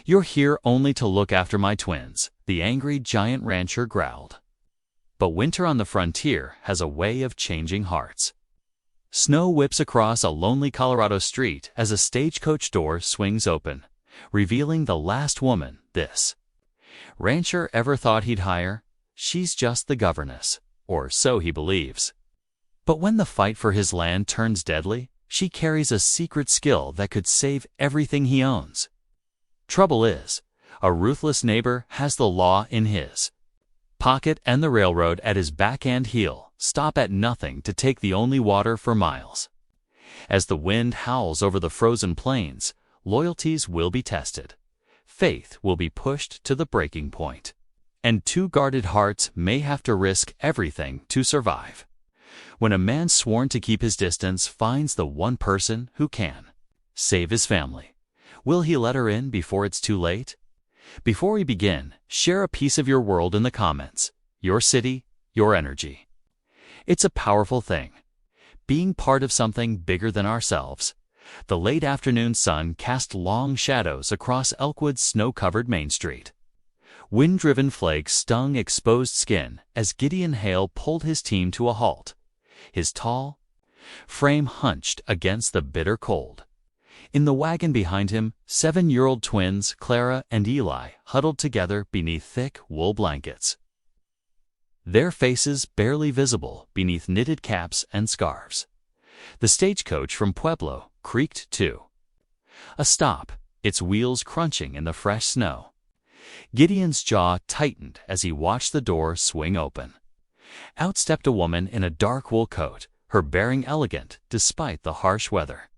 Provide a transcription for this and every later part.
"You're here only to look after my twins," the angry giant rancher growled. But winter on the frontier has a way of changing hearts. Snow whips across a lonely Colorado street as a stagecoach door swings open, revealing the last woman this rancher ever thought he'd hire. She's just the governess, or so he believes. But when the fight for his land turns deadly, she carries a secret skill that could save everything he owns. Trouble is, a ruthless neighbor has the law in his pocket, and the railroad at his backhand heel stop at nothing to take the only water for miles. As the wind howls over the frozen plains, loyalties will be tested. Faith will be pushed to the breaking point. And two guarded hearts may have to risk everything to survive. When a man sworn to keep his distance finds the one person who can save his family, will he let her in before it's too late? Before we begin, share a piece of your world in the comments. Your city, your energy. It's a powerful thing. Being part of something bigger than ourselves. The late afternoon sun cast long shadows across Elkwood's snow-covered Main Street. Wind-driven flakes stung exposed skin as Gideon Hale pulled his team to a halt, his tall frame hunched against the bitter cold. In the wagon behind him, 7-year-old twins Clara and Eli huddled together beneath thick wool blankets, their faces barely visible beneath knitted caps and scarves. The stagecoach from Pueblo creaked to a stop, its wheels crunching in the fresh snow. Gideon's jaw tightened as he watched the door swing open. Out stepped a woman in a dark wool coat, her bearing elegant despite the harsh weather.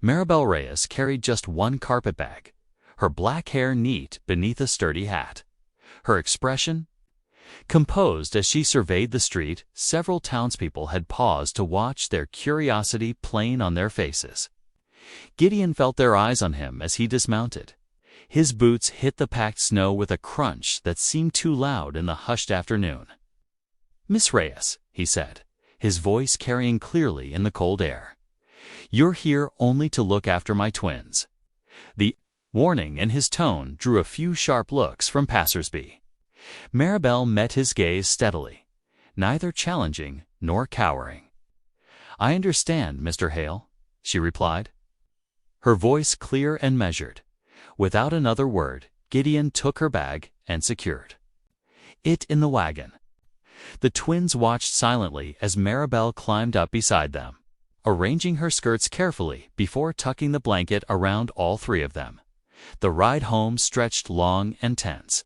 Maribel Reyes carried just one carpet bag, her black hair neat beneath a sturdy hat. Her expression composed as she surveyed the street. Several townspeople had paused to watch, their curiosity plain on their faces. Gideon felt their eyes on him as he dismounted. His boots hit the packed snow with a crunch that seemed too loud in the hushed afternoon. "Miss Reyes," he said, his voice carrying clearly in the cold air. "You're here only to look after my twins." The warning in his tone drew a few sharp looks from passersby. Maribel met his gaze steadily, neither challenging nor cowering. "I understand, Mr. Hale," she replied, her voice clear and measured. Without another word, Gideon took her bag and secured it in the wagon. The twins watched silently as Maribel climbed up beside them, arranging her skirts carefully before tucking the blanket around all three of them. The ride home stretched long and tense.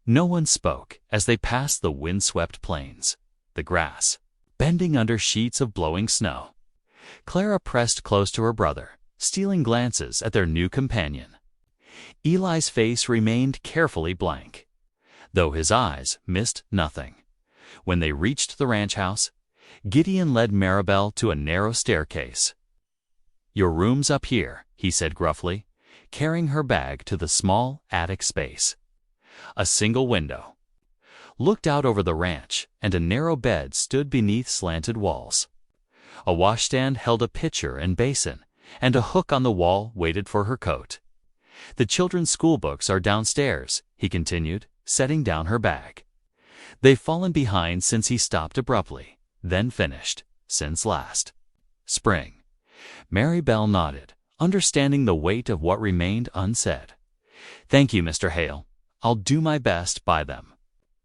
No one spoke as they passed the wind-swept plains, the grass bending under sheets of blowing snow. Clara pressed close to her brother, stealing glances at their new companion. Eli's face remained carefully blank, though his eyes missed nothing. When they reached the ranch house, Gideon led Maribel to a narrow staircase. "Your room's up here," he said gruffly, carrying her bag to the small attic space. A single window looked out over the ranch, and a narrow bed stood beneath slanted walls. A washstand held a pitcher and basin, and a hook on the wall waited for her coat. "The children's school books are downstairs," he continued, setting down her bag. "They've fallen behind since," he stopped abruptly, then finished, "since last spring." Maribel nodded, understanding the weight of what remained unsaid. "Thank you, Mr. Hale. I'll do my best by them."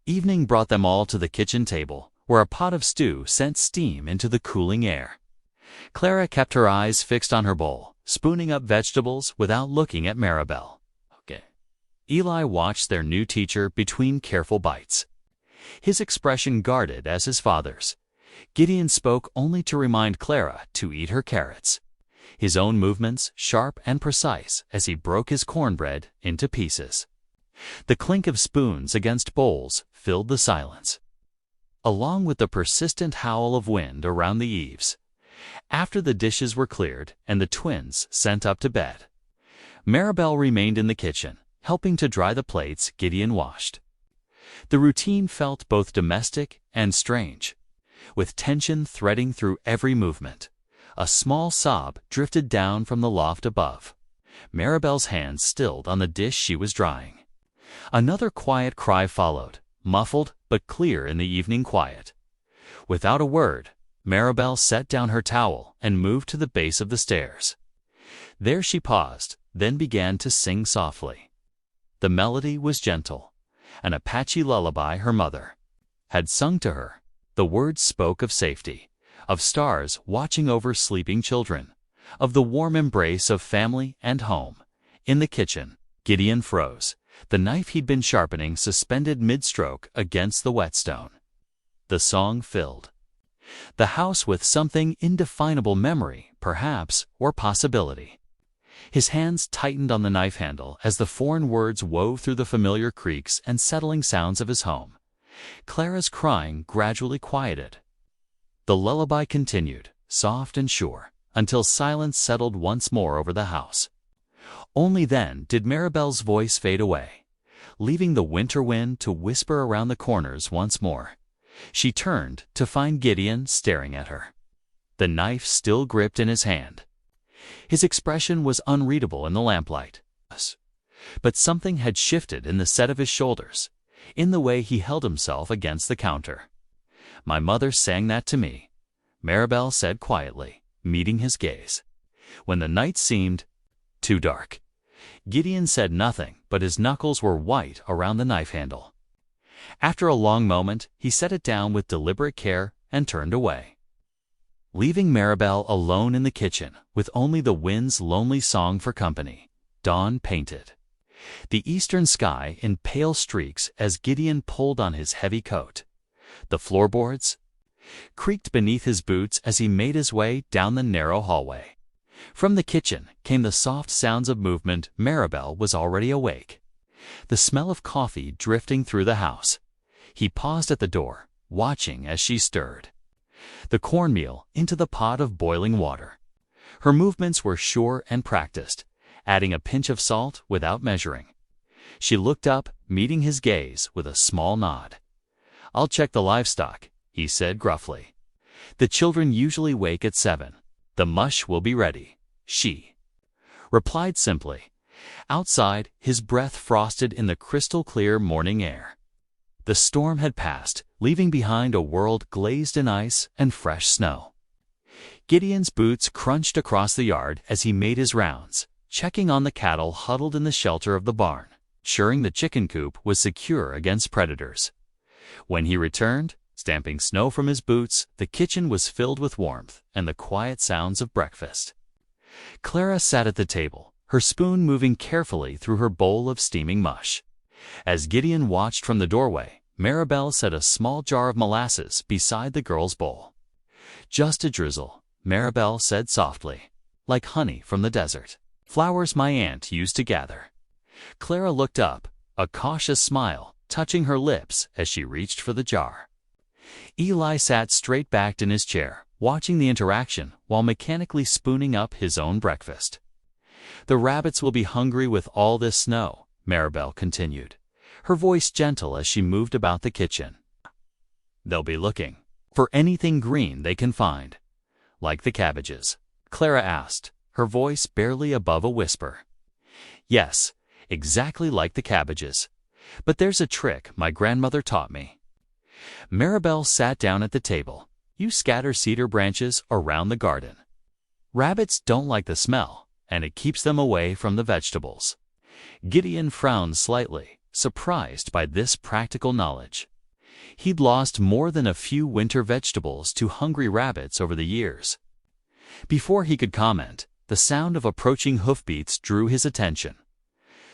Evening brought them all to the kitchen table, where a pot of stew sent steam into the cooling air. Clara kept her eyes fixed on her bowl, spooning up vegetables without looking at Maribel. "Okay." Eli watched their new teacher between careful bites, his expression guarded as his father's. Gideon spoke only to remind Clara to eat her carrots, his own movements sharp and precise as he broke his cornbread into pieces. The clink of spoons against bowls filled the silence, along with the persistent howl of wind around the eaves. After the dishes were cleared and the twins sent up to bed, Maribel remained in the kitchen, helping to dry the plates Gideon washed. The routine felt both domestic and strange, with tension threading through every movement. A small sob drifted down from the loft above. Maribel's hand stilled on the dish she was drying. Another quiet cry followed, muffled but clear in the evening quiet. Without a word, Maribel set down her towel and moved to the base of the stairs. There she paused, then began to sing softly. The melody was gentle, an Apache lullaby her mother had sung to her. The words spoke of safety, of stars watching over sleeping children, of the warm embrace of family and home. In the kitchen, Gideon froze, the knife he'd been sharpening suspended mid-stroke against the whetstone. The song filled the house with something indefinable, memory, perhaps, or possibility. His hands tightened on the knife handle as the foreign words wove through the familiar creaks and settling sounds of his home. Clara's crying gradually quieted. The lullaby continued, soft and sure, until silence settled once more over the house. Only then did Maribel's voice fade away, leaving the winter wind to whisper around the corners once more. She turned to find Gideon staring at her, the knife still gripped in his hand. His expression was unreadable in the lamplight, but something had shifted in the set of his shoulders, in the way he held himself against the counter. "My mother sang that to me," Maribel said quietly, meeting his gaze. When the night seemed too dark, Gideon said nothing, but his knuckles were white around the knife handle. After a long moment, he set it down with deliberate care and turned away, leaving Maribel alone in the kitchen with only the wind's lonely song for company. Dawn painted the eastern sky in pale streaks as Gideon pulled on his heavy coat. The floorboards creaked beneath his boots as he made his way down the narrow hallway. From the kitchen came the soft sounds of movement. Maribel was already awake, the smell of coffee drifting through the house. He paused at the door, watching as she stirred the cornmeal into the pot of boiling water. Her movements were sure and practiced, adding a pinch of salt without measuring. She looked up, meeting his gaze with a small nod. "I'll check the livestock," he said gruffly. "The children usually wake at 7. The mush will be ready," she replied simply. Outside, his breath frosted in the crystal-clear morning air. The storm had passed, leaving behind a world glazed in ice and fresh snow. Gideon's boots crunched across the yard as he made his rounds, checking on the cattle huddled in the shelter of the barn, ensuring the chicken coop was secure against predators. When he returned, stamping snow from his boots, the kitchen was filled with warmth and the quiet sounds of breakfast. Clara sat at the table, her spoon moving carefully through her bowl of steaming mush. As Gideon watched from the doorway, Maribel set a small jar of molasses beside the girl's bowl. "Just a drizzle," Maribel said softly, "like honey from the desert. Flowers my aunt used to gather." Clara looked up, a cautious smile touching her lips as she reached for the jar. Eli sat straight-backed in his chair, watching the interaction while mechanically spooning up his own breakfast. "The rabbits will be hungry with all this snow," Maribel continued, her voice gentle as she moved about the kitchen. "They'll be looking for anything green they can find." "Like the cabbages?" Clara asked, her voice barely above a whisper. "Yes, exactly like the cabbages. But there's a trick my grandmother taught me." Maribel sat down at the table. "You scatter cedar branches around the garden. Rabbits don't like the smell, and it keeps them away from the vegetables." Gideon frowned slightly, surprised by this practical knowledge. He'd lost more than a few winter vegetables to hungry rabbits over the years. Before he could comment, the sound of approaching hoofbeats drew his attention.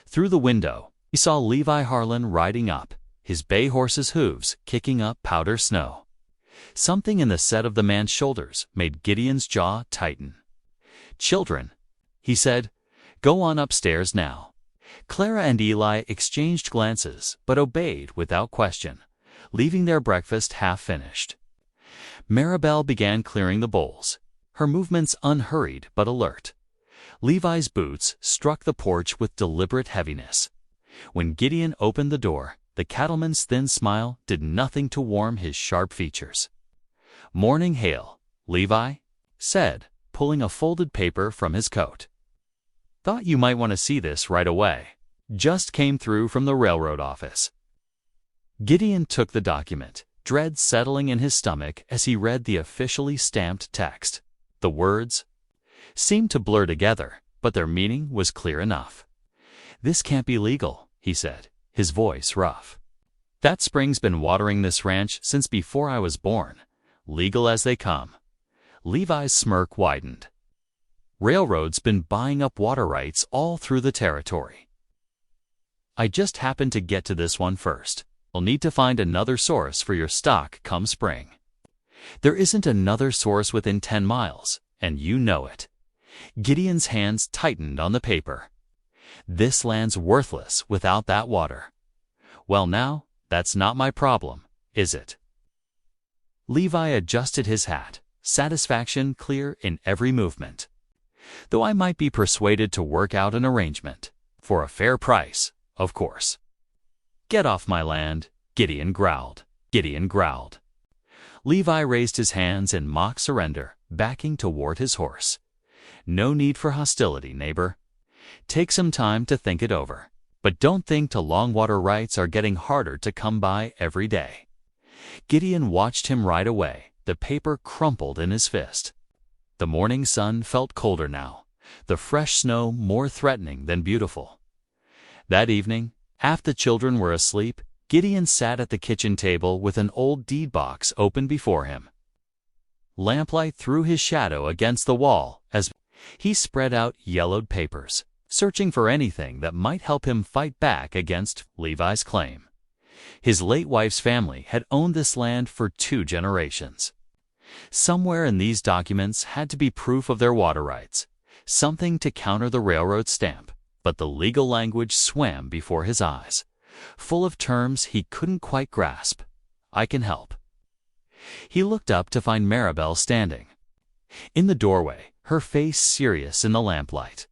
Through the window, he saw Levi Harlan riding up, his bay horse's hooves kicking up powder snow. Something in the set of the man's shoulders made Gideon's jaw tighten. "Children," he said, "go on upstairs now." Clara and Eli exchanged glances, but obeyed without question, leaving their breakfast half-finished. Maribel began clearing the bowls, her movements unhurried but alert. Levi's boots struck the porch with deliberate heaviness. When Gideon opened the door, the cattleman's thin smile did nothing to warm his sharp features. "Morning hail, Levi," said, pulling a folded paper from his coat. Thought you might want to see this right away. Just came through from the railroad office. Gideon took the document, dread settling in his stomach as he read the officially stamped text. The words seemed to blur together, but their meaning was clear enough. "This can't be legal," he said, his voice rough. "That spring's been watering this ranch since before I was born. Legal as they come." Levi's smirk widened. "Railroad's been buying up water rights all through the territory. I just happened to get to this one first. You'll need to find another source for your stock come spring. There isn't another source within 10 miles, and you know it." Gideon's hands tightened on the paper. "This land's worthless without that water." "Well now, that's not my problem, is it?" Levi adjusted his hat, satisfaction clear in every movement. "Though I might be persuaded to work out an arrangement. For a fair price, of course." "Get off my land," Gideon growled. Gideon growled. Levi raised his hands in mock surrender, backing toward his horse. "No need for hostility, neighbor. Take some time to think it over. But don't think Longwater rights are getting harder to come by every day." Gideon watched him ride away, the paper crumpled in his fist. The morning sun felt colder now, the fresh snow more threatening than beautiful. That evening, after the children were asleep, Gideon sat at the kitchen table with an old deed box open before him. Lamplight threw his shadow against the wall as he spread out yellowed papers, searching for anything that might help him fight back against Levi's claim. His late wife's family had owned this land for 2 generations. Somewhere in these documents had to be proof of their water rights, something to counter the railroad stamp, but the legal language swam before his eyes, full of terms he couldn't quite grasp. "I can help." He looked up to find Maribel standing in the doorway, her face serious in the lamplight.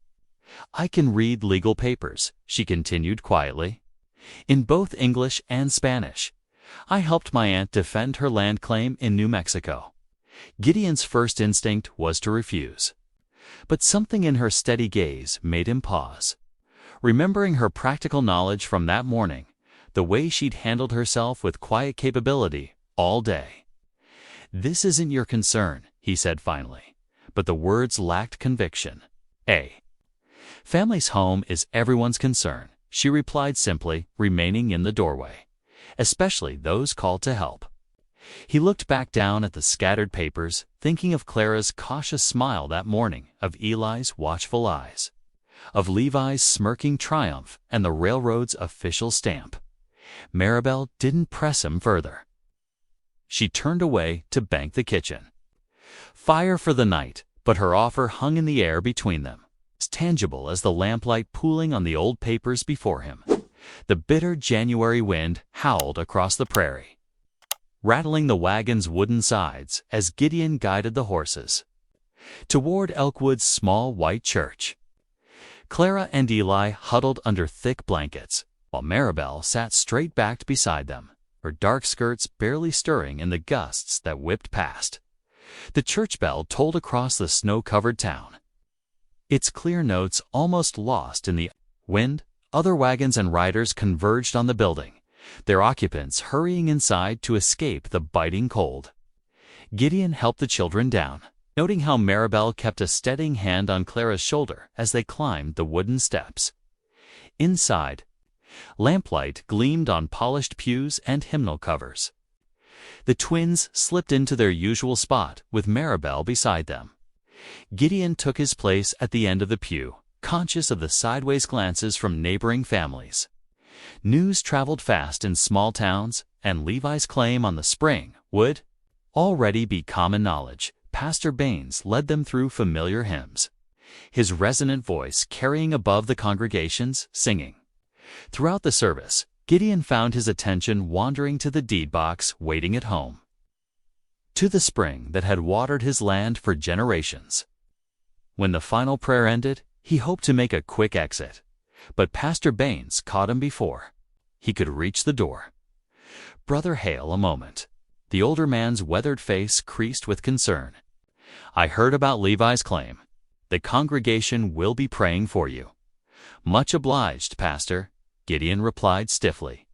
"I can read legal papers," she continued quietly, "in both English and Spanish. I helped my aunt defend her land claim in New Mexico." Gideon's first instinct was to refuse. But something in her steady gaze made him pause. Remembering her practical knowledge from that morning, the way she'd handled herself with quiet capability all day. "This isn't your concern," he said finally, but the words lacked conviction. "A family's home is everyone's concern," she replied simply, remaining in the doorway, "especially those called to help." He looked back down at the scattered papers, thinking of Clara's cautious smile that morning, of Eli's watchful eyes, of Levi's smirking triumph and the railroad's official stamp. Maribel didn't press him further. She turned away to bank the kitchen. Fire for the night, but her offer hung in the air between them, as tangible as the lamplight pooling on the old papers before him. The bitter January wind howled across the prairie, rattling the wagon's wooden sides as Gideon guided the horses toward Elkwood's small white church. Clara and Eli huddled under thick blankets, while Maribel sat straight-backed beside them, her dark skirts barely stirring in the gusts that whipped past. The church bell tolled across the snow-covered town, its clear notes almost lost in the wind. Other wagons and riders converged on the building, their occupants hurrying inside to escape the biting cold. Gideon helped the children down, noting how Maribel kept a steadying hand on Clara's shoulder as they climbed the wooden steps. Inside, lamplight gleamed on polished pews and hymnal covers. The twins slipped into their usual spot with Maribel beside them. Gideon took his place at the end of the pew, conscious of the sideways glances from neighboring families. News traveled fast in small towns, and Levi's claim on the spring would already be common knowledge. Pastor Baines led them through familiar hymns, his resonant voice carrying above the congregation's singing. Throughout the service, Gideon found his attention wandering to the deed box waiting at home, to the spring that had watered his land for generations. When the final prayer ended, he hoped to make a quick exit, but Pastor Baines caught him before he could reach the door. "Brother Hale, a moment." The older man's weathered face creased with concern. "I heard about Levi's claim. The congregation will be praying for you." "Much obliged, Pastor," Gideon replied stiffly.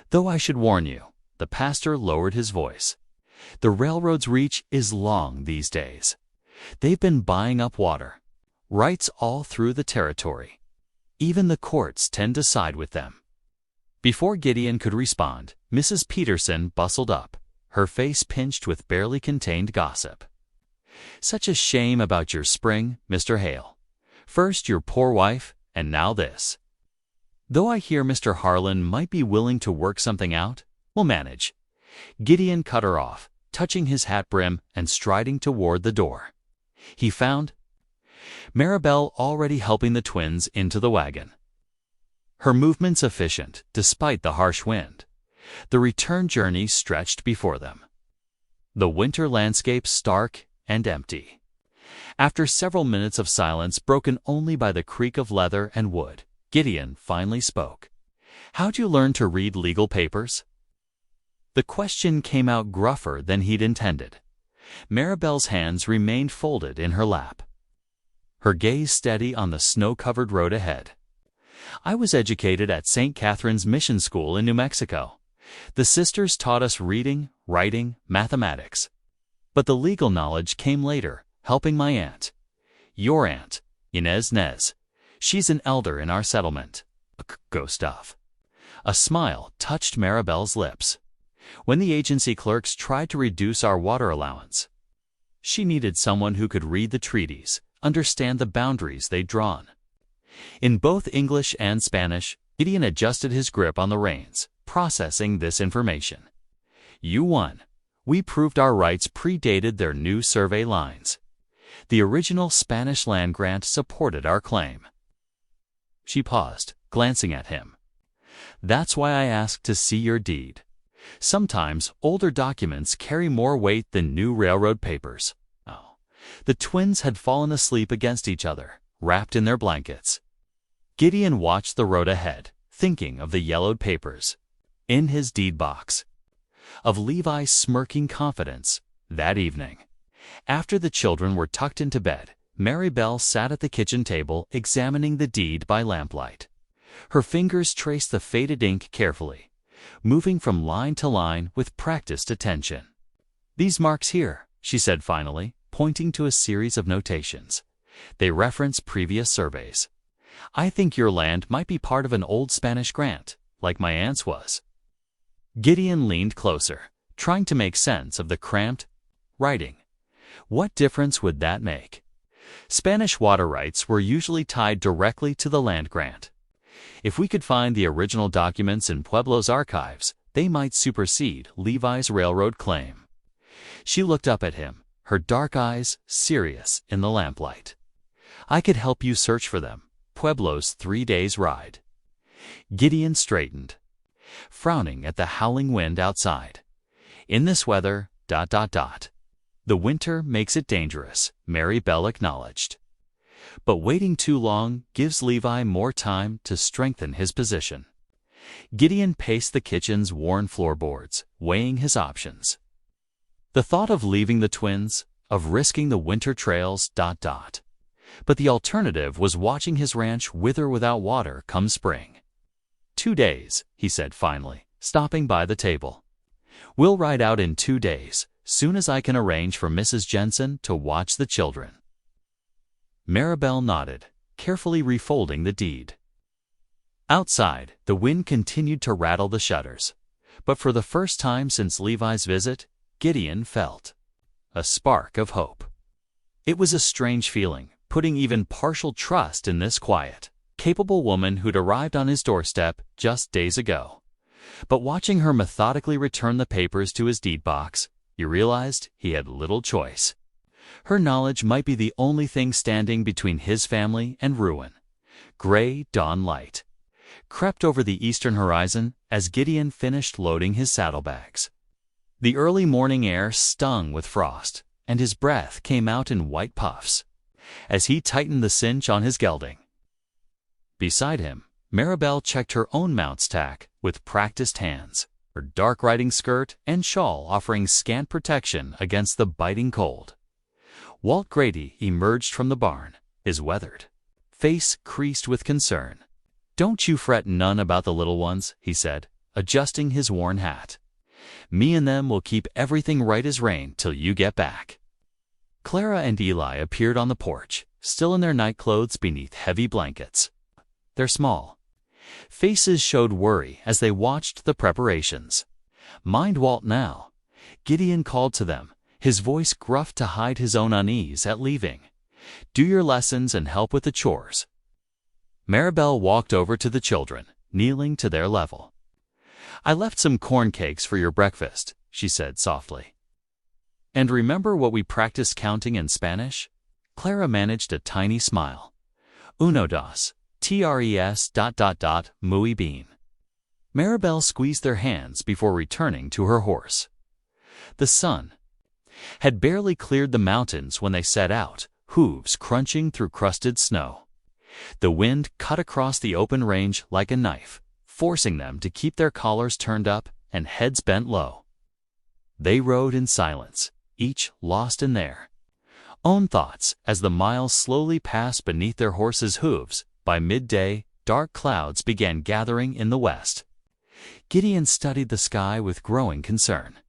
"Though I should warn you," the pastor lowered his voice, "the railroad's reach is long these days. They've been buying up water rights all through the territory. Even the courts tend to side with them." Before Gideon could respond, Mrs. Peterson bustled up, her face pinched with barely contained gossip. "Such a shame about your spring, Mr. Hale. First your poor wife, and now this. Though I hear Mr. Harlan might be willing to work something out, we'll manage." Gideon cut her off, touching his hat brim and striding toward the door. He found Maribel already helping the twins into the wagon. Her movements efficient, despite the harsh wind. The return journey stretched before them. The winter landscape stark and empty. After several minutes of silence broken only by the creak of leather and wood, Gideon finally spoke. "How'd you learn to read legal papers?" The question came out gruffer than he'd intended. Maribel's hands remained folded in her lap, her gaze steady on the snow-covered road ahead. "I was educated at St. Catherine's Mission School in New Mexico. The sisters taught us reading, writing, mathematics. But the legal knowledge came later, helping my aunt. Your aunt, Inez Nez. She's an elder in our settlement." Go stuff. A smile touched Maribel's lips. "When the agency clerks tried to reduce our water allowance, she needed someone who could read the treaties, understand the boundaries they'd drawn." In both English and Spanish, Gideon adjusted his grip on the reins, processing this information. "You won. We proved our rights predated their new survey lines. The original Spanish land grant supported our claim." She paused, glancing at him. "That's why I asked to see your deed. Sometimes older documents carry more weight than new railroad papers." Oh. The twins had fallen asleep against each other, wrapped in their blankets. Gideon watched the road ahead, thinking of the yellowed papers in his deed box, of Levi's smirking confidence that evening. After the children were tucked into bed, Maribel sat at the kitchen table examining the deed by lamplight. Her fingers traced the faded ink carefully, moving from line to line with practiced attention. "These marks here," she said finally, pointing to a series of notations. "They reference previous surveys. I think your land might be part of an old Spanish grant, like my aunt's was." Gideon leaned closer, trying to make sense of the cramped writing. What difference would that make? Spanish water rights were usually tied directly to the land grant. If we could find the original documents in Pueblo's archives, they might supersede Levi's railroad claim. She looked up at him, her dark eyes serious in the lamplight. "I could help you search for them. Pueblo's 3 days' ride." Gideon straightened, frowning at the howling wind outside. "In this weather, ... The winter makes it dangerous," Maribel acknowledged. "But waiting too long gives Levi more time to strengthen his position." Gideon paced the kitchen's worn floorboards, weighing his options. The thought of leaving the twins, of risking the winter trails ... But the alternative was watching his ranch wither without water come spring. 2 days, he said finally, stopping by the table. "We'll ride out in 2 days, soon as I can arrange for Mrs. Jensen to watch the children." Maribel nodded, carefully refolding the deed. Outside, the wind continued to rattle the shutters. But for the first time since Levi's visit, Gideon felt a spark of hope. It was a strange feeling, putting even partial trust in this quiet, capable woman who'd arrived on his doorstep just days ago. But watching her methodically return the papers to his deed box, he realized he had little choice. Her knowledge might be the only thing standing between his family and ruin. Gray dawn light crept over the eastern horizon as Gideon finished loading his saddlebags. The early morning air stung with frost, and his breath came out in white puffs as he tightened the cinch on his gelding. Beside him, Maribel checked her own mount's tack with practiced hands, her dark riding skirt and shawl offering scant protection against the biting cold. Walt Grady emerged from the barn, his weathered face creased with concern. "Don't you fret none about the little ones," he said, adjusting his worn hat. "Me and them will keep everything right as rain till you get back." Clara and Eli appeared on the porch, still in their nightclothes beneath heavy blankets. Their small faces showed worry as they watched the preparations. "Mind Walt now," Gideon called to them, his voice gruff to hide his own unease at leaving. "Do your lessons and help with the chores." Maribel walked over to the children, kneeling to their level. "I left some corn cakes for your breakfast," she said softly. "And remember what we practiced counting in Spanish?" Clara managed a tiny smile. "Uno, dos, tres, ... muy bien." Maribel squeezed their hands before returning to her horse. The sun had barely cleared the mountains when they set out, hooves crunching through crusted snow. The wind cut across the open range like a knife, forcing them to keep their collars turned up and heads bent low. They rode in silence, each lost in their own thoughts as the miles slowly passed beneath their horses' hooves. By midday, dark clouds began gathering in the west. Gideon studied the sky with growing concern.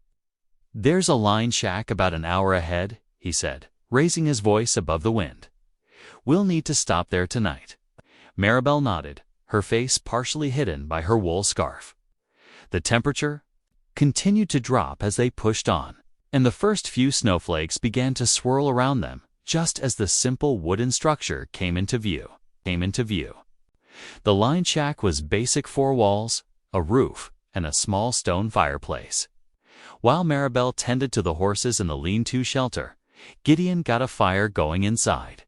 "There's a line shack about an hour ahead," he said, raising his voice above the wind. "We'll need to stop there tonight." Maribel nodded, her face partially hidden by her wool scarf. The temperature continued to drop as they pushed on, and the first few snowflakes began to swirl around them just as the simple wooden structure came into view. The line shack was basic 4 walls, a roof, and a small stone fireplace. While Maribel tended to the horses in the lean-to shelter, Gideon got a fire going inside.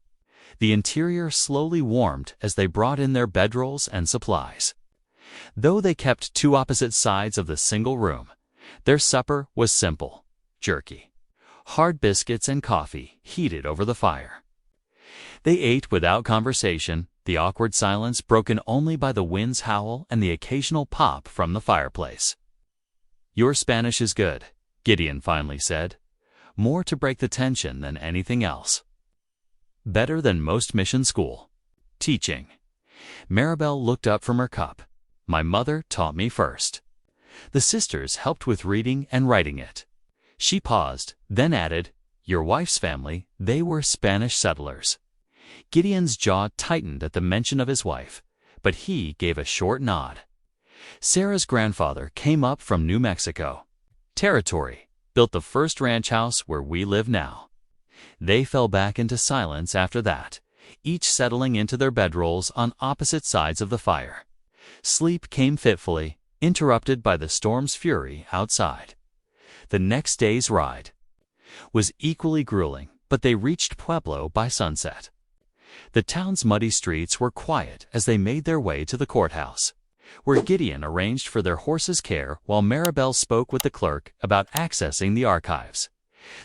The interior slowly warmed as they brought in their bedrolls and supplies. Though they kept 2 opposite sides of the single room, their supper was simple: jerky, hard biscuits, and coffee heated over the fire. They ate without conversation, the awkward silence broken only by the wind's howl and the occasional pop from the fireplace. "Your Spanish is good," Gideon finally said, more to break the tension than anything else. "Better than most mission school teaching." Maribel looked up from her cup. "My mother taught me first. The sisters helped with reading and writing it." She paused, then added, "Your wife's family, they were Spanish settlers." Gideon's jaw tightened at the mention of his wife, but he gave a short nod. "Sarah's grandfather came up from New Mexico Territory, built the first ranch house where we live now." They fell back into silence after that, each settling into their bedrolls on opposite sides of the fire. Sleep came fitfully, interrupted by the storm's fury outside. The next day's ride was equally grueling, but they reached Pueblo by sunset. The town's muddy streets were quiet as they made their way to the courthouse, where Gideon arranged for their horses' care while Maribel spoke with the clerk about accessing the archives.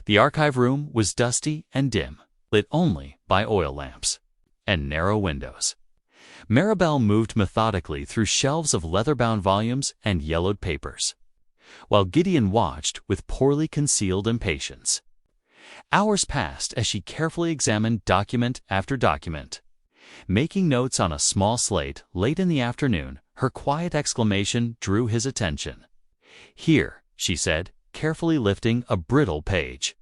The archive room was dusty and dim, lit only by oil lamps and narrow windows. Maribel moved methodically through shelves of leather-bound volumes and yellowed papers, while Gideon watched with poorly concealed impatience. Hours passed as she carefully examined document after document. Making notes on a small slate late in the afternoon, her quiet exclamation drew his attention. "Here," she said, carefully lifting a brittle page.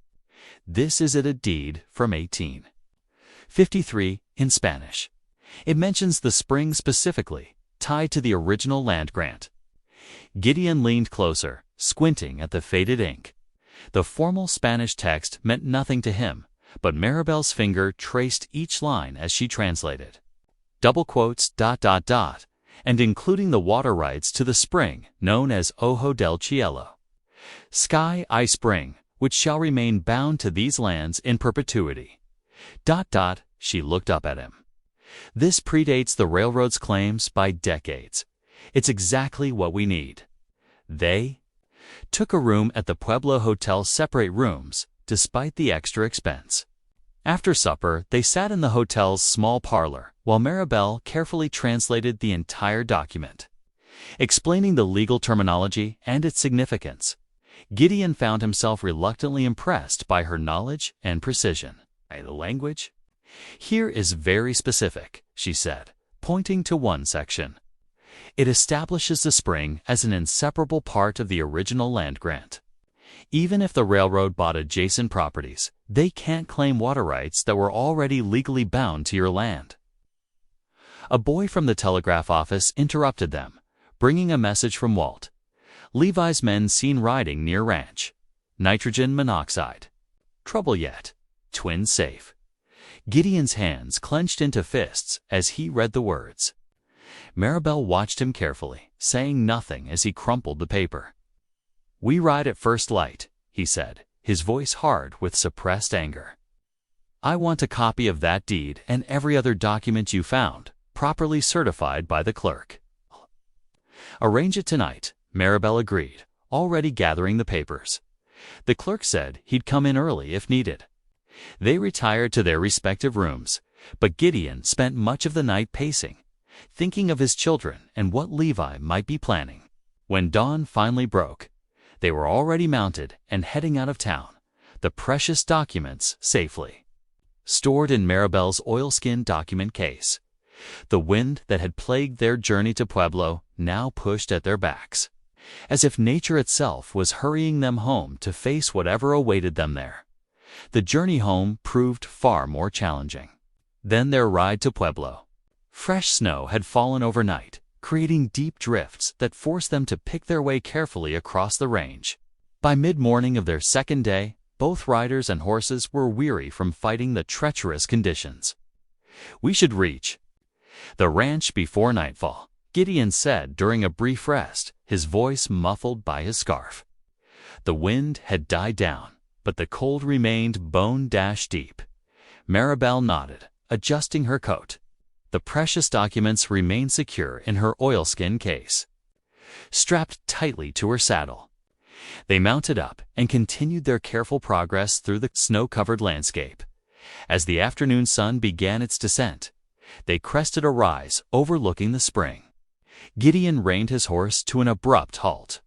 "This is a deed from 1853 in Spanish. It mentions the spring specifically, tied to the original land grant." Gideon leaned closer, squinting at the faded ink. The formal Spanish text meant nothing to him, but Maribel's finger traced each line as she translated. Double quotes, ... and including the water rights to the spring known as Ojo del Cielo. "Sky I Spring, which shall remain bound to these lands in perpetuity." ... She looked up at him. "This predates the railroad's claims by decades. It's exactly what we need." They took a room at the Pueblo Hotel, separate rooms, despite the extra expense. After supper, they sat in the hotel's small parlor, while Maribel carefully translated the entire document, explaining the legal terminology and its significance. Gideon found himself reluctantly impressed by her knowledge and precision. "The language?" Here is very specific, she said, pointing to one section. It establishes the spring as an inseparable part of the original land grant. Even if the railroad bought adjacent properties, they can't claim water rights that were already legally bound to your land. A boy from the telegraph office interrupted them, bringing a message from Walt. Levi's men seen riding near ranch. Nitrogen monoxide. Trouble yet. Twins safe. Gideon's hands clenched into fists as he read the words. Maribel watched him carefully, saying nothing as he crumpled the paper. "We ride at first light," he said, his voice hard with suppressed anger. "I want a copy of that deed and every other document you found, properly certified by the clerk." "Arrange it tonight," Maribel agreed, already gathering the papers. The clerk said he'd come in early if needed. They retired to their respective rooms, but Gideon spent much of the night pacing, thinking of his children and what Levi might be planning. When dawn finally broke, they were already mounted and heading out of town, the precious documents safely stored in Maribel's oilskin document case. The wind that had plagued their journey to Pueblo now pushed at their backs, as if nature itself was hurrying them home to face whatever awaited them there. The journey home proved far more challenging than their ride to Pueblo. Fresh snow had fallen overnight, creating deep drifts that forced them to pick their way carefully across the range. By mid-morning of their second day, both riders and horses were weary from fighting the treacherous conditions. "We should reach the ranch before nightfall," Gideon said during a brief rest, his voice muffled by his scarf. The wind had died down, but the cold remained bone-deep. Maribel nodded, adjusting her coat. The precious documents remained secure in her oilskin case, strapped tightly to her saddle. They mounted up and continued their careful progress through the snow-covered landscape. As the afternoon sun began its descent, they crested a rise overlooking the spring. Gideon reined his horse to an abrupt halt.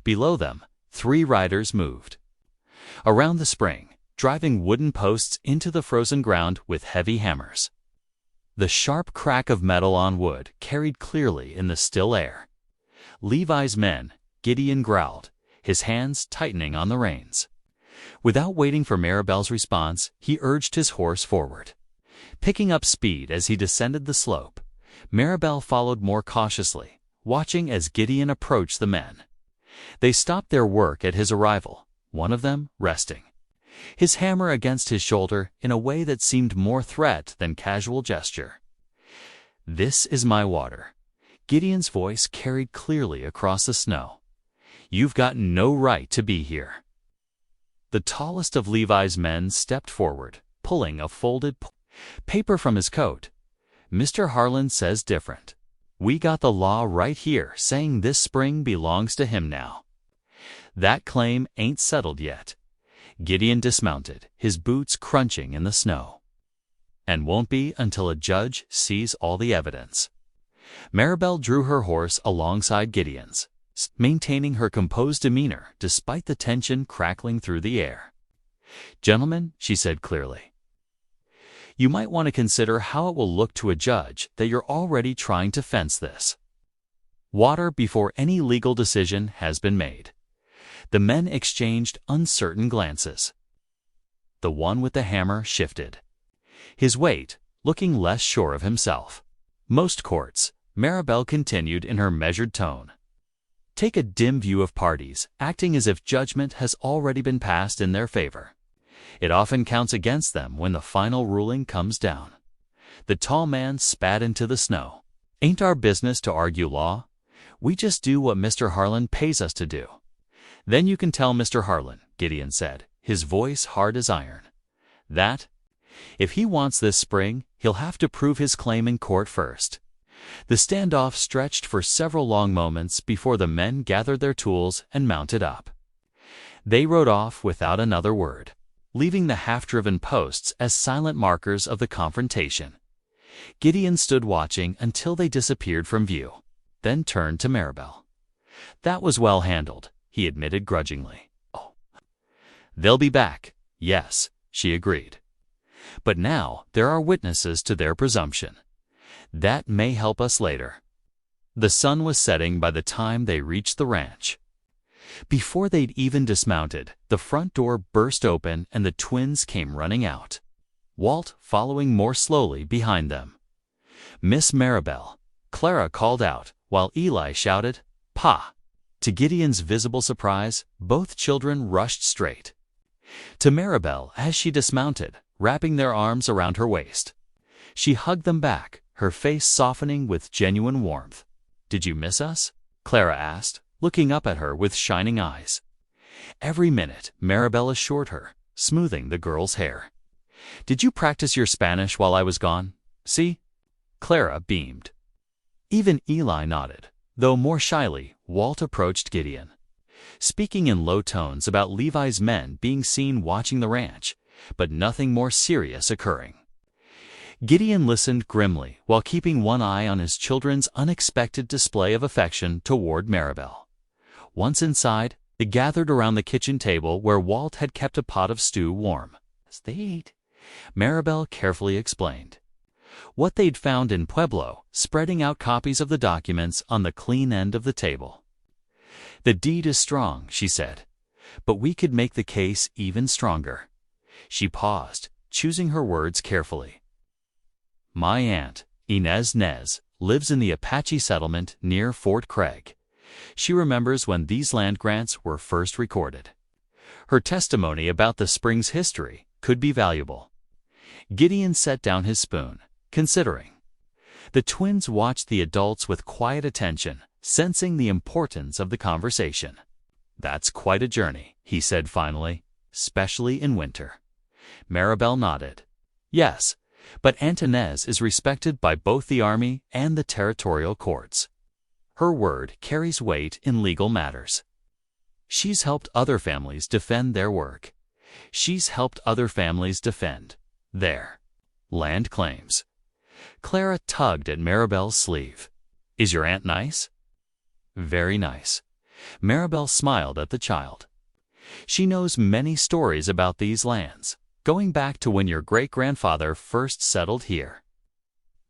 Below them, 3 riders moved around the spring, driving wooden posts into the frozen ground with heavy hammers. The sharp crack of metal on wood carried clearly in the still air. Levi's men, Gideon growled, his hands tightening on the reins. Without waiting for Maribel's response, he urged his horse forward. Picking up speed as he descended the slope, Maribel followed more cautiously, watching as Gideon approached the men. They stopped their work at his arrival, one of them resting, his hammer against his shoulder in a way that seemed more threat than casual gesture. "This is my water," Gideon's voice carried clearly across the snow. "You've got no right to be here." The tallest of Levi's men stepped forward, pulling a folded paper from his coat. "Mr. Harlan says different. We got the law right here saying this spring belongs to him now." "That claim ain't settled yet." Gideon dismounted, his boots crunching in the snow. "And won't be until a judge sees all the evidence." Maribel drew her horse alongside Gideon's, maintaining her composed demeanor despite the tension crackling through the air. "Gentlemen," she said clearly, "you might want to consider how it will look to a judge that you're already trying to fence this water before any legal decision has been made." The men exchanged uncertain glances. The one with the hammer shifted, his weight looking less sure of himself. "Most courts," Maribel continued in her measured tone, "take a dim view of parties, acting as if judgment has already been passed in their favor. It often counts against them when the final ruling comes down." The tall man spat into the snow. "Ain't our business to argue law? We just do what Mr. Harlan pays us to do." "Then you can tell Mr. Harlan," Gideon said, his voice hard as iron, "that, if he wants this spring, he'll have to prove his claim in court first." The standoff stretched for several long moments before the men gathered their tools and mounted up. They rode off without another word, leaving the half-driven posts as silent markers of the confrontation. Gideon stood watching until they disappeared from view, then turned to Maribel. "That was well handled," he admitted grudgingly. "Oh, they'll be back." "Yes," she agreed. But now there are witnesses to their presumption. That may help us later. The sun was setting by the time they reached the ranch. Before they'd even dismounted, the front door burst open and the twins came running out, Walt following more slowly behind them. "Miss Maribel," Clara called out, while Eli shouted, "Pa!" To Gideon's visible surprise, both children rushed straight to Maribel as she dismounted, wrapping their arms around her waist. She hugged them back, her face softening with genuine warmth. "Did you miss us?" Clara asked, looking up at her with shining eyes. "Every minute," Maribel assured her, smoothing the girl's hair. "Did you practice your Spanish while I was gone? See?" Clara beamed. Even Eli nodded, though more shyly. Walt approached Gideon, speaking in low tones about Levi's men being seen watching the ranch, but nothing more serious occurring. Gideon listened grimly while keeping one eye on his children's unexpected display of affection toward Maribel. Once inside, they gathered around the kitchen table where Walt had kept a pot of stew warm. As they ate, Maribel carefully explained what they'd found in Pueblo, spreading out copies of the documents on the clean end of the table. "The deed is strong," she said, "but we could make the case even stronger." She paused, choosing her words carefully. "My aunt, Inez Nez, lives in the Apache settlement near Fort Craig. She remembers when these land grants were first recorded. Her testimony about the spring's history could be valuable." Gideon set down his spoon, considering. The twins watched the adults with quiet attention, sensing the importance of the conversation. "That's quite a journey," he said finally, "especially in winter." Maribel nodded. "Yes, but Aunt Inez is respected by both the Army and the territorial courts. Her word carries weight in legal matters. She's helped other families defend their work. She's helped other families defend their land claims." Clara tugged at Maribel's sleeve. "Is your aunt nice?" "Very nice." Maribel smiled at the child. "She knows many stories about these lands, going back to when your great-grandfather first settled here."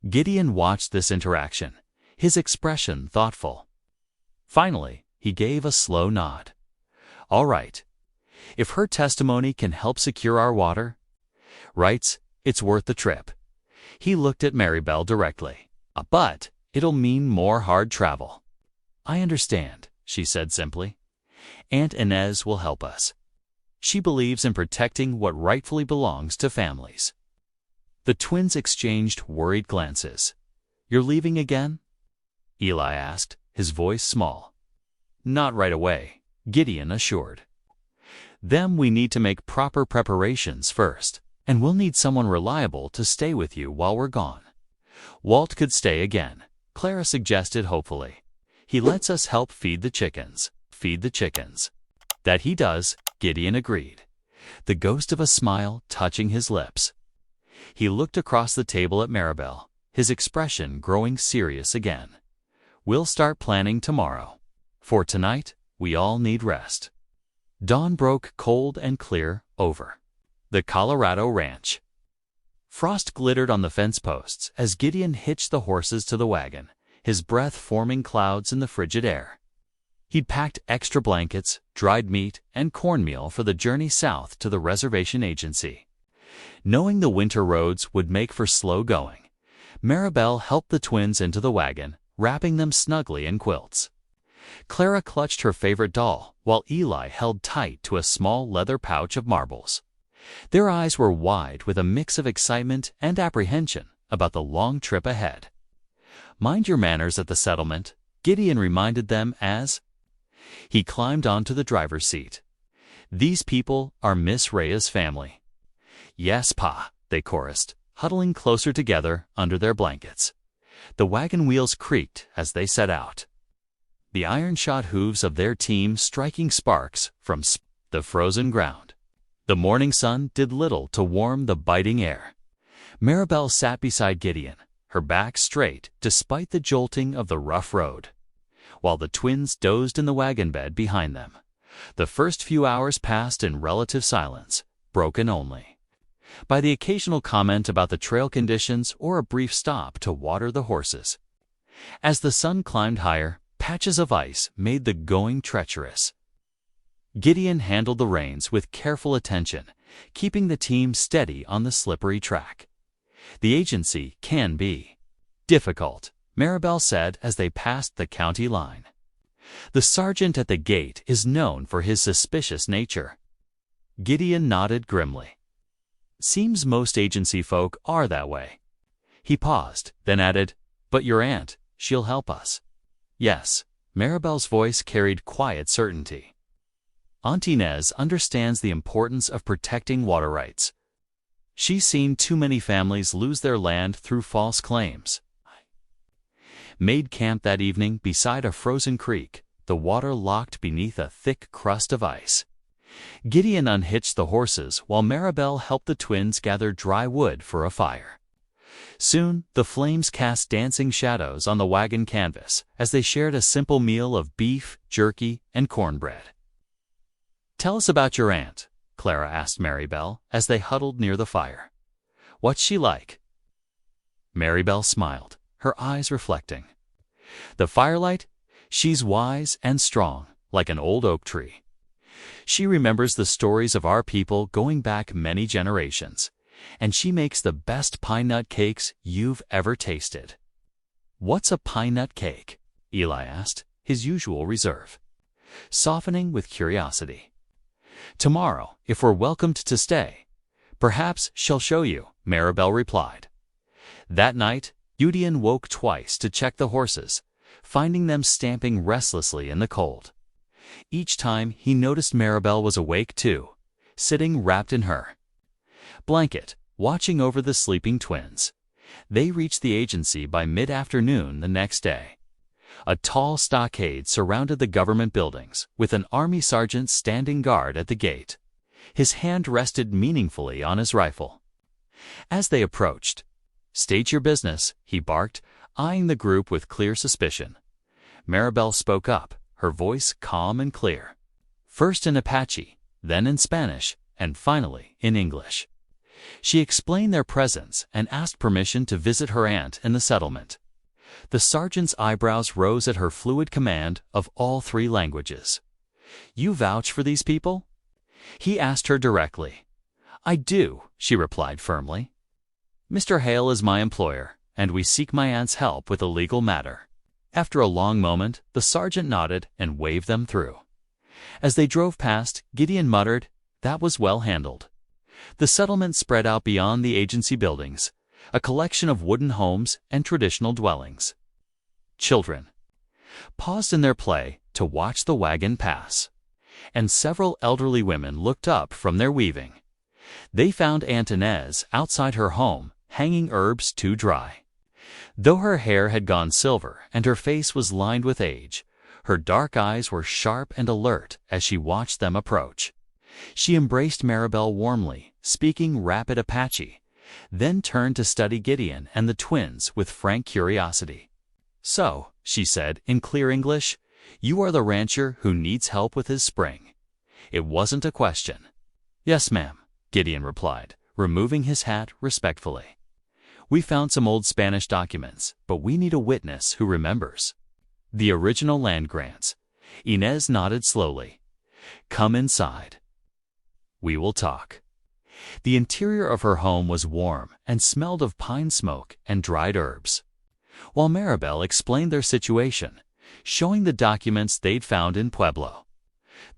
Gideon watched this interaction, his expression thoughtful. Finally, he gave a slow nod. "All right. If her testimony can help secure our water rights, it's worth the trip." He looked at Maribel directly. "But it'll mean more hard travel." "I understand," she said simply. "Aunt Inez will help us. She believes in protecting what rightfully belongs to families." The twins exchanged worried glances. "You're leaving again?" Eli asked, his voice small. "Not right away," Gideon assured. "Them we need to make proper preparations first, and we'll need someone reliable to stay with you while we're gone." "Walt could stay again," Clara suggested hopefully. "He lets us help feed the chickens." "Feed the chickens." "That he does," Gideon agreed, the ghost of a smile touching his lips. He looked across the table at Maribel, his expression growing serious again. "We'll start planning tomorrow. For tonight, we all need rest." Dawn broke cold and clear over the Colorado ranch. Frost glittered on the fence posts as Gideon hitched the horses to the wagon, his breath forming clouds in the frigid air. He'd packed extra blankets, dried meat, and cornmeal for the journey south to the reservation agency. Knowing the winter roads would make for slow going, Maribel helped the twins into the wagon, wrapping them snugly in quilts. Clara clutched her favorite doll, while Eli held tight to a small leather pouch of marbles. Their eyes were wide with a mix of excitement and apprehension about the long trip ahead. "Mind your manners at the settlement," Gideon reminded them as he climbed onto the driver's seat. "These people are Miss Rhea's family." "Yes, Pa," they chorused, huddling closer together under their blankets. The wagon wheels creaked as they set out, the iron-shod hooves of their team striking sparks from the frozen ground. The morning sun did little to warm the biting air. Maribel sat beside Gideon, her back straight despite the jolting of the rough road, while the twins dozed in the wagon bed behind them. The first few hours passed in relative silence, broken only by the occasional comment about the trail conditions or a brief stop to water the horses. As the sun climbed higher, patches of ice made the going treacherous. Gideon handled the reins with careful attention, keeping the team steady on the slippery track. The agency can be difficult, Maribel said as they passed the county line. The sergeant at the gate is known for his suspicious nature. Gideon nodded grimly. Seems most agency folk are that way. He paused, then added, "But your aunt, she'll help us." "Yes," Maribel's voice carried quiet certainty. Aunt Inez understands the importance of protecting water rights. She's seen too many families lose their land through false claims. Made camp that evening beside a frozen creek, the water locked beneath a thick crust of ice. Gideon unhitched the horses while Maribel helped the twins gather dry wood for a fire. Soon, the flames cast dancing shadows on the wagon canvas as they shared a simple meal of beef, jerky, and cornbread. "Tell us about your aunt," Clara asked Maribel as they huddled near the fire. "What's she like?" Maribel smiled, her eyes reflecting. "The firelight? She's wise and strong, like an old oak tree. She remembers the stories of our people going back many generations, and she makes the best pine nut cakes you've ever tasted." "What's a pine nut cake?" Eli asked, his usual reserve, softening with curiosity. "Tomorrow, if we're welcomed to stay. Perhaps she'll show you," Maribel replied. That night, Gideon woke twice to check the horses, finding them stamping restlessly in the cold. Each time he noticed Maribel was awake too, sitting wrapped in her blanket, watching over the sleeping twins. They reached the agency by mid-afternoon the next day. A tall stockade surrounded the government buildings, with an army sergeant standing guard at the gate. His hand rested meaningfully on his rifle. As they approached, "State your business," he barked, eyeing the group with clear suspicion. Maribel spoke up, her voice calm and clear. First in Apache, then in Spanish, and finally in English. She explained their presence and asked permission to visit her aunt in the settlement. The sergeant's eyebrows rose at her fluid command of all three languages. "You vouch for these people?" he asked her directly. "I do," she replied firmly. "Mr. Hale is my employer, and we seek my aunt's help with a legal matter." After a long moment, the sergeant nodded and waved them through. As they drove past, Gideon muttered, "That was well handled." The settlement spread out beyond the agency buildings, a collection of wooden homes and traditional dwellings. Children paused in their play to watch the wagon pass, and several elderly women looked up from their weaving. They found Aunt Inez outside her home, hanging herbs too dry. Though her hair had gone silver and her face was lined with age, her dark eyes were sharp and alert as she watched them approach. She embraced Maribel warmly, speaking rapid Apache, then turned to study Gideon and the twins with frank curiosity. "So," she said in clear English, "you are the rancher who needs help with his spring." It wasn't a question. "Yes, ma'am," Gideon replied, removing his hat respectfully. "We found some old Spanish documents, but we need a witness who remembers the original land grants." Inez nodded slowly. "Come inside. We will talk." The interior of her home was warm and smelled of pine smoke and dried herbs. While Maribel explained their situation, showing the documents they'd found in Pueblo,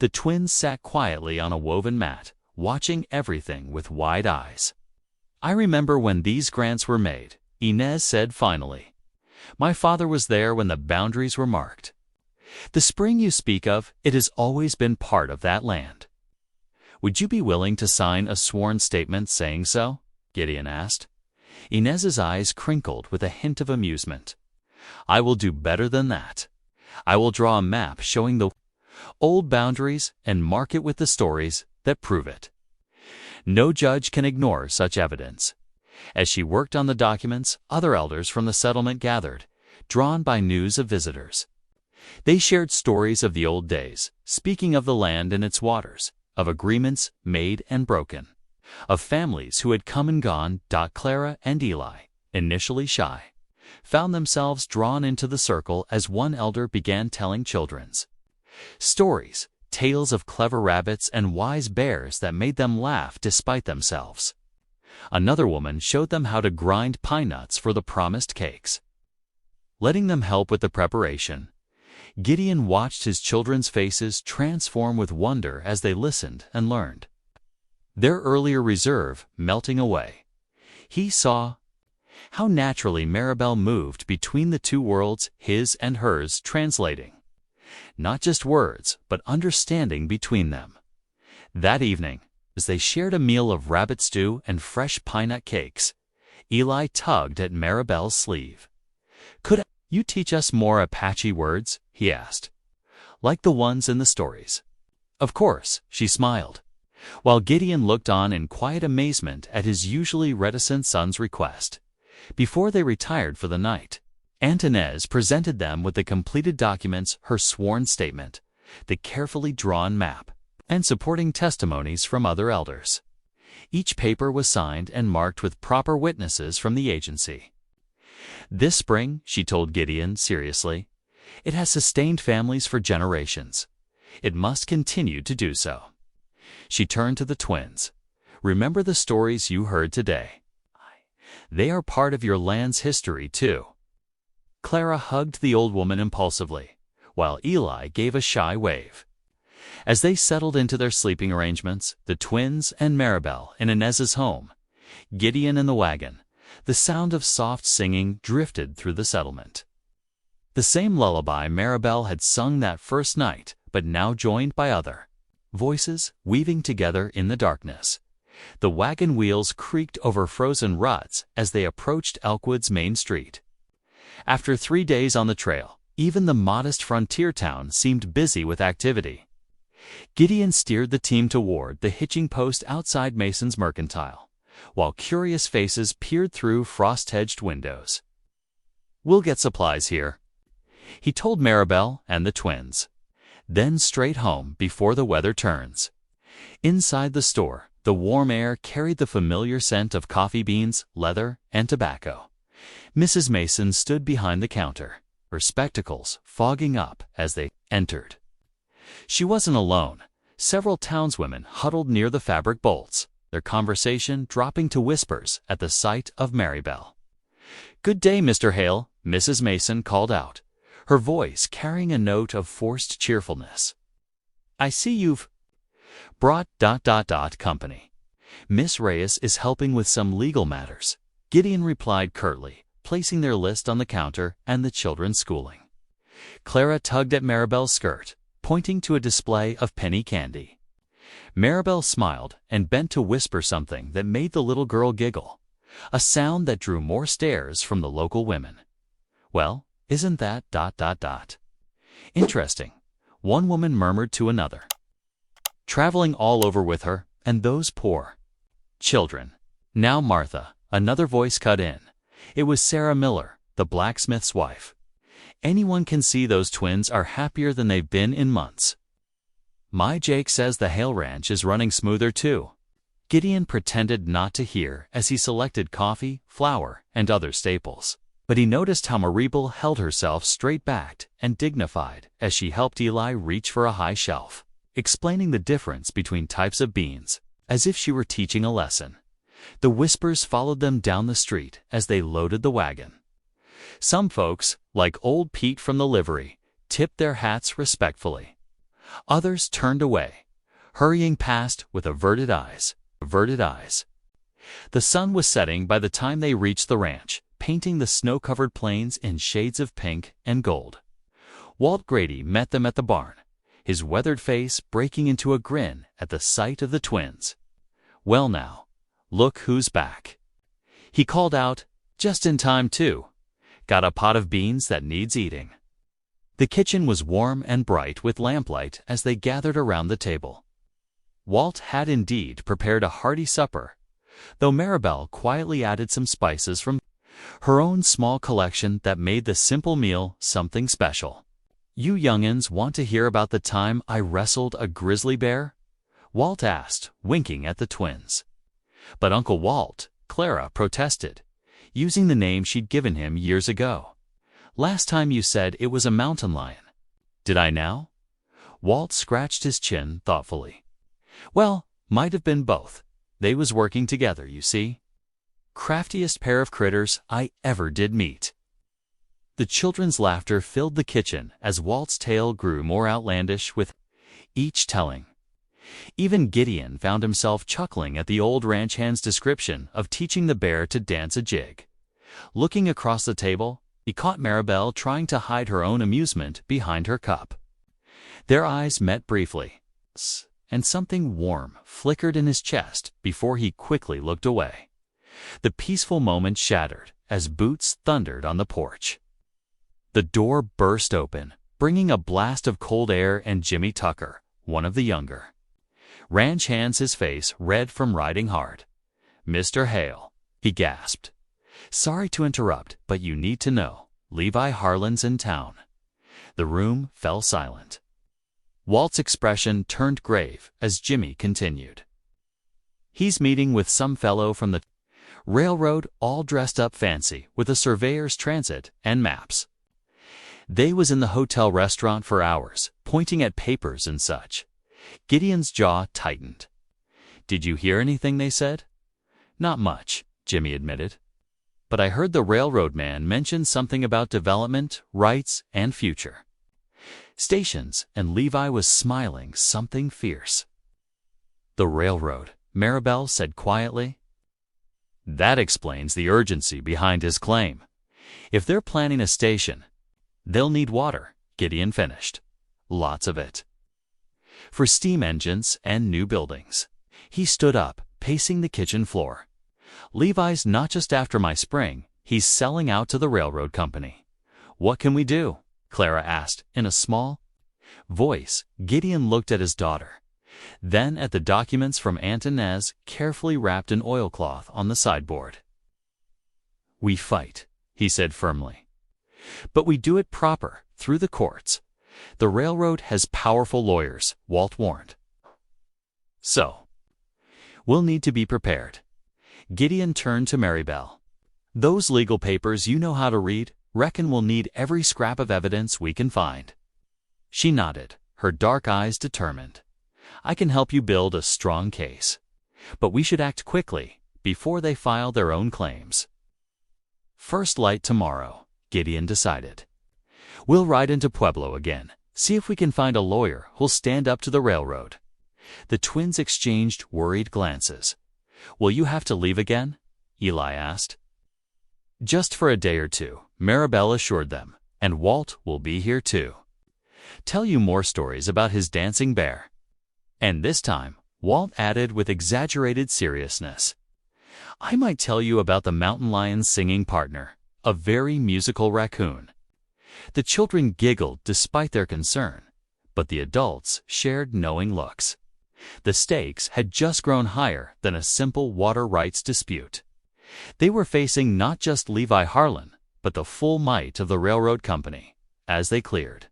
the twins sat quietly on a woven mat, watching everything with wide eyes. "I remember when these grants were made," Inez said finally. "My father was there when the boundaries were marked. The spring you speak of, it has always been part of that land." "Would you be willing to sign a sworn statement saying so?" Gideon asked. Inez's eyes crinkled with a hint of amusement. "I will do better than that. I will draw a map showing the old boundaries and mark it with the stories that prove it. No judge can ignore such evidence." As she worked on the documents, other elders from the settlement gathered, drawn by news of visitors. They shared stories of the old days, speaking of the land and its waters, of agreements made and broken. of families who had come and gone. Clara and Eli, initially shy, found themselves drawn into the circle as one elder began telling children's stories, tales of clever rabbits and wise bears that made them laugh despite themselves. Another woman showed them how to grind pine nuts for the promised cakes. Letting them help with the preparation, Gideon watched his children's faces transform with wonder as they listened and learned, their earlier reserve melting away. He saw how naturally Maribel moved between the two worlds, his and hers, translating not just words, but understanding between them. That evening, as they shared a meal of rabbit stew and fresh pine nut cakes, Eli tugged at Maribel's sleeve. "Could you teach us more Apache words?" he asked. "Like the ones in the stories." "Of course," she smiled, while Gideon looked on in quiet amazement at his usually reticent son's request. Before they retired for the night, Aunt Inez presented them with the completed documents, her sworn statement, the carefully drawn map, and supporting testimonies from other elders. Each paper was signed and marked with proper witnesses from the agency. "This spring," she told Gideon seriously, "it has sustained families for generations. It must continue to do so." She turned to the twins. "Remember the stories you heard today. They are part of your land's history, too." Clara hugged the old woman impulsively, while Eli gave a shy wave. As they settled into their sleeping arrangements, the twins and Maribel in Inez's home, Gideon in the wagon, the sound of soft singing drifted through the settlement. The same lullaby Maribel had sung that first night, but now joined by other voices weaving together in the darkness. The wagon wheels creaked over frozen ruts as they approached Elkwood's main street. After 3 days on the trail, even the modest frontier town seemed busy with activity. Gideon steered the team toward the hitching post outside Mason's Mercantile, while curious faces peered through frost-hedged windows. "We'll get supplies here," he told Maribel and the twins. "Then straight home before the weather turns." Inside the store, the warm air carried the familiar scent of coffee beans, leather, and tobacco. Mrs. Mason stood behind the counter, her spectacles fogging up as they entered. She wasn't alone. Several townswomen huddled near the fabric bolts, their conversation dropping to whispers at the sight of Maribel. "Good day, Mr. Hale," Mrs. Mason called out, her voice carrying a note of forced cheerfulness. "I see you've brought ... company. Miss Reyes is helping with some legal matters," Gideon replied curtly, placing their list on the counter and the children's schooling. Clara tugged at Maribel's skirt, pointing to a display of penny candy. Maribel smiled and bent to whisper something that made the little girl giggle, a sound that drew more stares from the local women. "Well, isn't that ... interesting," one woman murmured to another. "Traveling all over with her, and those poor children." "Now, Martha," another voice cut in. It was Sarah Miller, the blacksmith's wife. "Anyone can see those twins are happier than they've been in months." "My Jake says the Hale Ranch is running smoother too." Gideon pretended not to hear as he selected coffee, flour, and other staples. But he noticed how Maribel held herself straight-backed and dignified as she helped Eli reach for a high shelf, explaining the difference between types of beans, as if she were teaching a lesson. The whispers followed them down the street as they loaded the wagon. Some folks, like old Pete from the livery, tipped their hats respectfully. Others turned away, hurrying past with averted eyes. The sun was setting by the time they reached the ranch, painting the snow-covered plains in shades of pink and gold. Walt Grady met them at the barn, his weathered face breaking into a grin at the sight of the twins. "Well now, look who's back," he called out, "just in time too. Got a pot of beans that needs eating." The kitchen was warm and bright with lamplight as they gathered around the table. Walt had indeed prepared a hearty supper, though Maribel quietly added some spices from her own small collection that made the simple meal something special. "You young'uns want to hear about the time I wrestled a grizzly bear?" Walt asked, winking at the twins. But Uncle Walt, Clara protested, using the name she'd given him years ago. Last time you said it was a mountain lion. Did I now? Walt scratched his chin thoughtfully. Well, might have been both. They was working together, you see. Craftiest pair of critters I ever did meet. The children's laughter filled the kitchen as Walt's tale grew more outlandish with each telling. Even Gideon found himself chuckling at the old ranch hand's description of teaching the bear to dance a jig. Looking across the table, he caught Maribel trying to hide her own amusement behind her cup. Their eyes met briefly, and something warm flickered in his chest before he quickly looked away. The peaceful moment shattered as boots thundered on the porch. The door burst open, bringing a blast of cold air and Jimmy Tucker, one of the younger. Ranch Hands, his face red from riding hard. "Mr. Hale," he gasped. "Sorry to interrupt, but you need to know. Levi Harlan's in town." The room fell silent. Walt's expression turned grave as Jimmy continued. "He's meeting with some fellow from the railroad, all dressed up fancy with a surveyor's transit and maps. They was in the hotel restaurant for hours, pointing at papers and such." Gideon's jaw tightened. "Did you hear anything they said?" "Not much," Jimmy admitted. "But I heard the railroad man mention something about development, rights, and future stations," and Levi was smiling something fierce. "The railroad," Maribel said quietly. "That explains the urgency behind his claim. If they're planning a station, they'll need water," Gideon finished. "Lots of it. For steam engines and new buildings." He stood up, pacing the kitchen floor. "Levi's not just after my spring, he's selling out to the railroad company." "What can we do?" Clara asked in a small voice. Gideon looked at his daughter, then at the documents from Aunt Inez carefully wrapped in oilcloth on the sideboard. "We fight," he said firmly. "But we do it proper, through the courts. The railroad has powerful lawyers," Walt warned. "So, we'll need to be prepared." Gideon turned to Maribel. "Those legal papers you know how to read, reckon we'll need every scrap of evidence we can find." She nodded, her dark eyes determined. "I can help you build a strong case. But we should act quickly, before they file their own claims." "First light tomorrow," Gideon decided. "We'll ride into Pueblo again, see if we can find a lawyer who'll stand up to the railroad." The twins exchanged worried glances. "Will you have to leave again?" Eli asked. "Just for a day or two," Maribel assured them, "and Walt will be here too. Tell you more stories about his dancing bear." And this time, Walt added with exaggerated seriousness, "I might tell you about the mountain lion's singing partner, a very musical raccoon." The children giggled despite their concern, but the adults shared knowing looks. The stakes had just grown higher than a simple water rights dispute. They were facing not just Levi Harlan, but the full might of the railroad company, as they cleared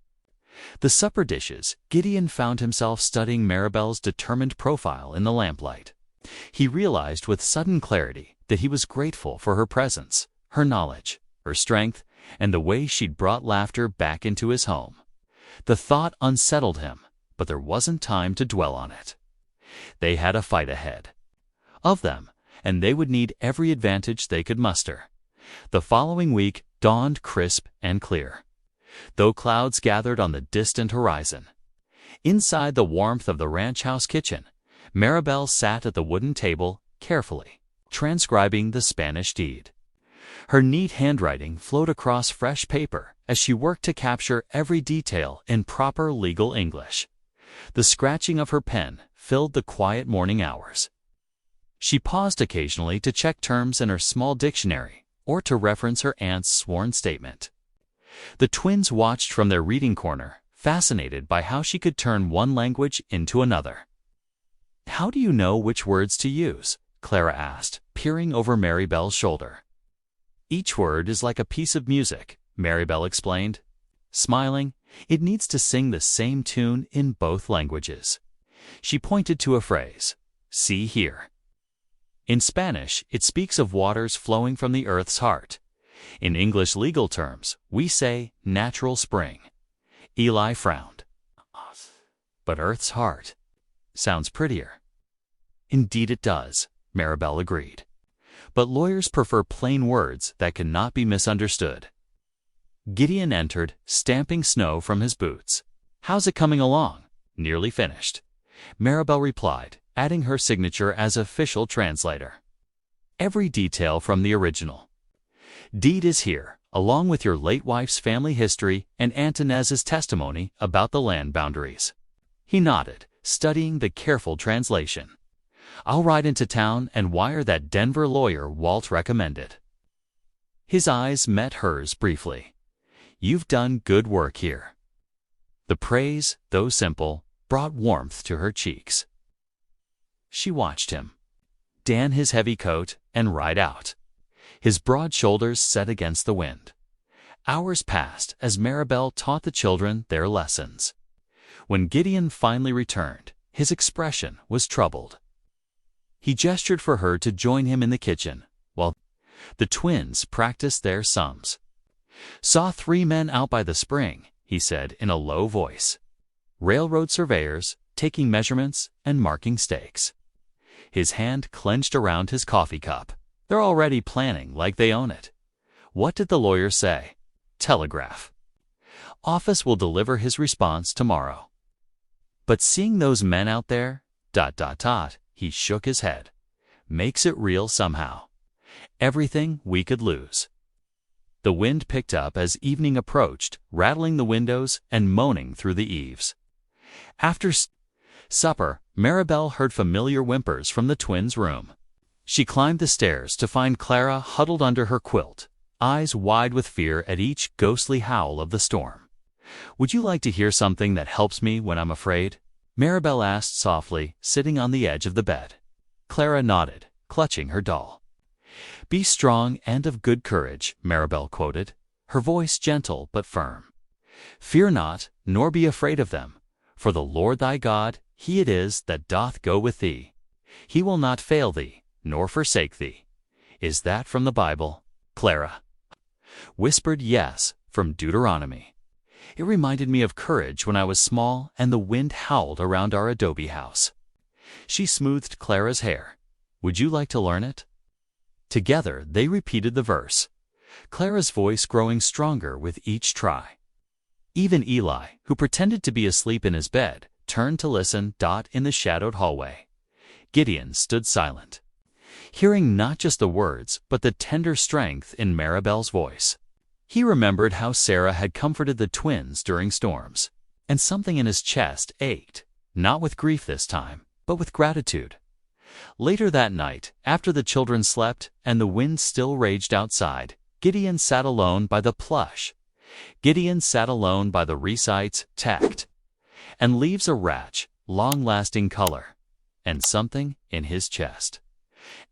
the supper dishes. Gideon found himself studying Maribel's determined profile in the lamplight. He realized with sudden clarity that he was grateful for her presence, her knowledge, her strength, and the way she'd brought laughter back into his home. The thought unsettled him, but there wasn't time to dwell on it. They had a fight ahead of them, and they would need every advantage they could muster. The following week dawned crisp and clear, though clouds gathered on the distant horizon. Inside the warmth of the ranch house kitchen, Maribel sat at the wooden table, carefully transcribing the Spanish deed. Her neat handwriting flowed across fresh paper as she worked to capture every detail in proper legal English. The scratching of her pen filled the quiet morning hours. She paused occasionally to check terms in her small dictionary or to reference her aunt's sworn statement. The twins watched from their reading corner, fascinated by how she could turn one language into another. "How do you know which words to use?" Clara asked, peering over Maribel's shoulder. "Each word is like a piece of music," Maribel explained. Smiling, "It needs to sing the same tune in both languages." She pointed to a phrase, "See here." In Spanish, it speaks of waters flowing from the earth's heart. In English legal terms, we say natural spring. Eli frowned. But earth's heart sounds prettier. Indeed it does, Maribel agreed. But lawyers prefer plain words that cannot be misunderstood. Gideon entered, stamping snow from his boots. How's it coming along? Nearly finished. Maribel replied, adding her signature as official translator. Every detail from the original. Deed is here, along with your late wife's family history and Aunt Inez's testimony about the land boundaries. He nodded, studying the careful translation. I'll ride into town and wire that Denver lawyer Walt recommended. His eyes met hers briefly. You've done good work here. The praise, though simple, brought warmth to her cheeks. She watched him dan his heavy coat and ride out, his broad shoulders set against the wind. Hours passed as Maribel taught the children their lessons. When Gideon finally returned, his expression was troubled. He gestured for her to join him in the kitchen, while the twins practiced their sums. Saw 3 men out by the spring, he said in a low voice. Railroad surveyors, taking measurements and marking stakes. His hand clenched around his coffee cup. They're already planning like they own it. What did the lawyer say? Telegraph. Office will deliver his response tomorrow. But seeing those men out there, ... he shook his head. Makes it real somehow. Everything we could lose. The wind picked up as evening approached, rattling the windows and moaning through the eaves. After supper, Maribel heard familiar whimpers from the twins' room. She climbed the stairs to find Clara huddled under her quilt, eyes wide with fear at each ghostly howl of the storm. Would you like to hear something that helps me when I'm afraid? Maribel asked softly, sitting on the edge of the bed. Clara nodded, clutching her doll. Be strong and of good courage, Maribel quoted, her voice gentle but firm. Fear not, nor be afraid of them, for the Lord thy God, he it is that doth go with thee. He will not fail thee, nor forsake thee. Is that from the Bible? Clara whispered yes, from Deuteronomy. It reminded me of courage when I was small and the wind howled around our adobe house. She smoothed Clara's hair. Would you like to learn it? Together they repeated the verse, Clara's voice growing stronger with each try. Even Eli, who pretended to be asleep in his bed, turned to listen. In the shadowed hallway, Gideon stood silent, hearing not just the words but the tender strength in Maribel's voice. He remembered how Sarah had comforted the twins during storms, and something in his chest ached, not with grief this time, but with gratitude. Later that night, after the children slept and the wind still raged outside, Gideon sat alone by the plush. Gideon sat alone by the recite's tact, and leaves a rich, long-lasting color, and something in his chest.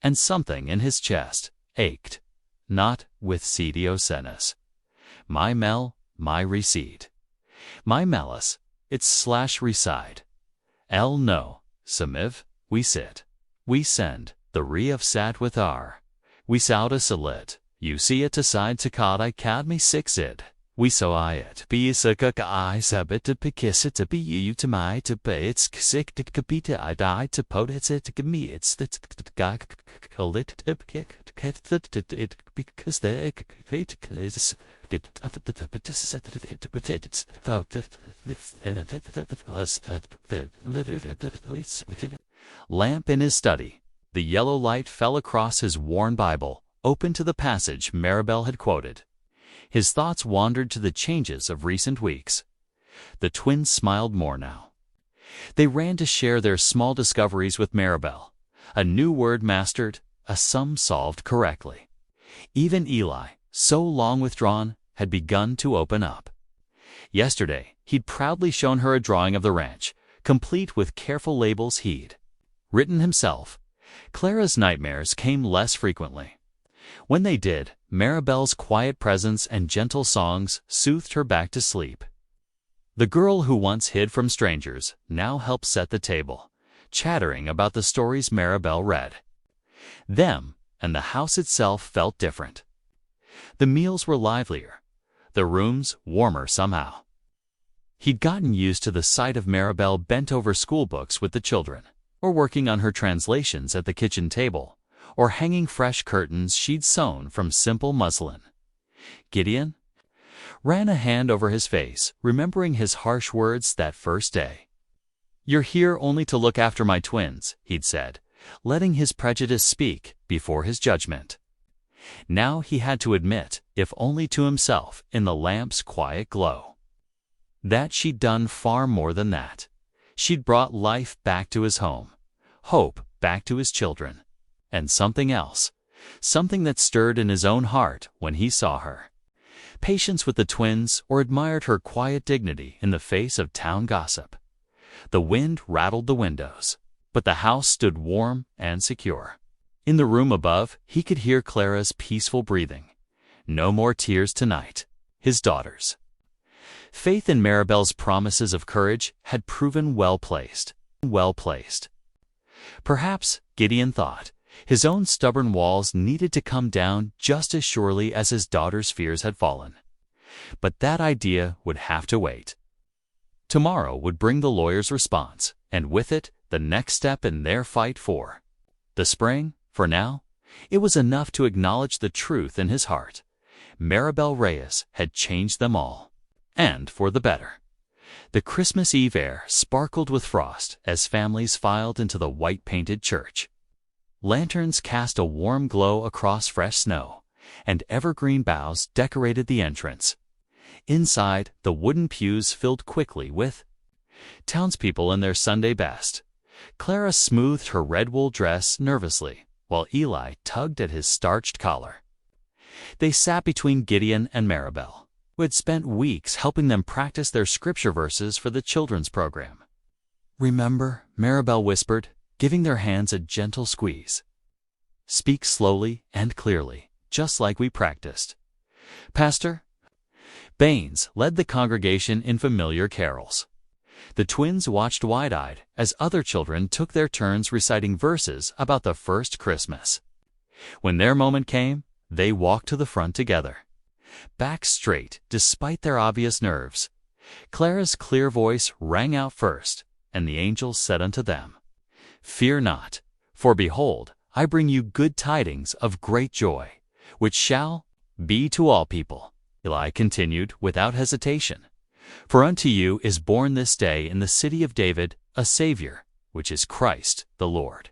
And something in his chest ached, not with sediocenas. My mel, my recede. My malice, it's /reside. El no, samiv, we sit. We send, the re of sat with our. We soud a salit, you see it aside to cod I cad me six id. We so I it, be is a cook I sabit to pikiss it to be you to my to pay it's sick to capita I die to pot it's it to me it's the gag lit to kick it because the fate is. Lamp in his study. The yellow light fell across his worn Bible, open to the passage Maribel had quoted. His thoughts wandered to the changes of recent weeks. The twins smiled more now. They ran to share their small discoveries with Maribel. A new word mastered, a sum solved correctly. Even Eli, so long withdrawn, had begun to open up. Yesterday, he'd proudly shown her a drawing of the ranch, complete with careful labels he'd written himself. Clara's nightmares came less frequently. When they did, Maribel's quiet presence and gentle songs soothed her back to sleep. The girl who once hid from strangers now helped set the table, chattering about the stories Maribel read. Them and the house itself felt different. The meals were livelier, the rooms warmer somehow. He'd gotten used to the sight of Maribel bent over school books with the children, or working on her translations at the kitchen table, or hanging fresh curtains she'd sewn from simple muslin. Gideon ran a hand over his face, remembering his harsh words that first day. "You're here only to look after my twins," he'd said, letting his prejudice speak before his judgment. Now he had to admit, if only to himself in the lamp's quiet glow, that she'd done far more than that. She'd brought life back to his home, hope back to his children, and something else, something that stirred in his own heart when he saw her. Patience with the twins, or admired her quiet dignity in the face of town gossip. The wind rattled the windows, but the house stood warm and secure. In the room above, he could hear Clara's peaceful breathing. No more tears tonight, his daughters. Faith in Maribel's promises of courage had proven well placed. Perhaps, Gideon thought, his own stubborn walls needed to come down just as surely as his daughter's fears had fallen. But that idea would have to wait. Tomorrow would bring the lawyer's response, and with it, the next step in their fight for the spring. For now, it was enough to acknowledge the truth in his heart. Maribel Reyes had changed them all, and for the better. The Christmas Eve air sparkled with frost as families filed into the white-painted church. Lanterns cast a warm glow across fresh snow, and evergreen boughs decorated the entrance. Inside, the wooden pews filled quickly with townspeople in their Sunday best. Clara smoothed her red wool dress nervously, while Eli tugged at his starched collar. They sat between Gideon and Maribel, who had spent weeks helping them practice their scripture verses for the children's program. "Remember," Maribel whispered, giving their hands a gentle squeeze. "Speak slowly and clearly, just like we practiced." Pastor Baines led the congregation in familiar carols. The twins watched wide-eyed as other children took their turns reciting verses about the first Christmas. When their moment came, they walked to the front together, back straight despite their obvious nerves. Clara's clear voice rang out first, and the angel said unto them, "Fear not, for behold, I bring you good tidings of great joy, which shall be to all people." Eli continued without hesitation, "For unto you is born this day in the city of David a Savior, which is Christ the Lord."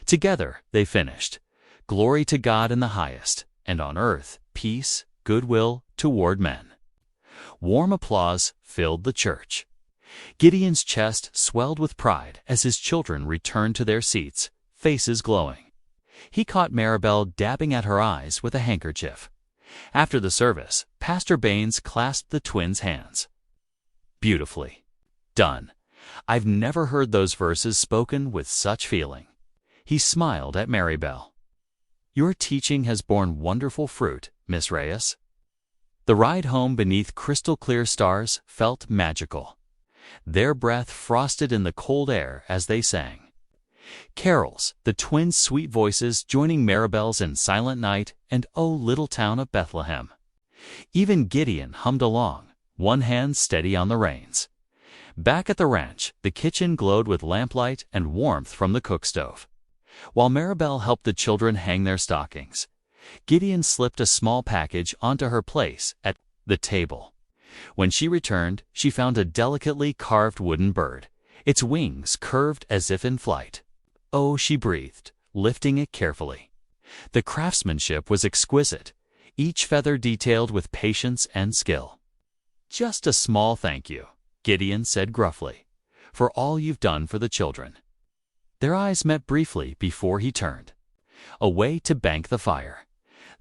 Together they finished, "Glory to God in the highest, and on earth peace, goodwill toward men." Warm applause filled the church. Gideon's chest swelled with pride as his children returned to their seats, faces glowing. He caught Maribel dabbing at her eyes with a handkerchief. After the service, Pastor Baines clasped the twins' hands. "Beautifully done. I've never heard those verses spoken with such feeling." He smiled at Maribel. "Your teaching has borne wonderful fruit, Miss Reyes." The ride home beneath crystal-clear stars felt magical. Their breath frosted in the cold air as they sang carols, the twins' sweet voices joining Maribel's in Silent Night and "O Little Town of Bethlehem." Even Gideon hummed along, one hand steady on the reins. Back at the ranch, the kitchen glowed with lamplight and warmth from the cook stove. While Maribel helped the children hang their stockings, Gideon slipped a small package onto her place at the table. When she returned, she found a delicately carved wooden bird, its wings curved as if in flight. "Oh," she breathed, lifting it carefully. The craftsmanship was exquisite, each feather detailed with patience and skill. "Just a small thank you," Gideon said gruffly, "for all you've done for the children." Their eyes met briefly before he turned away to bank the fire.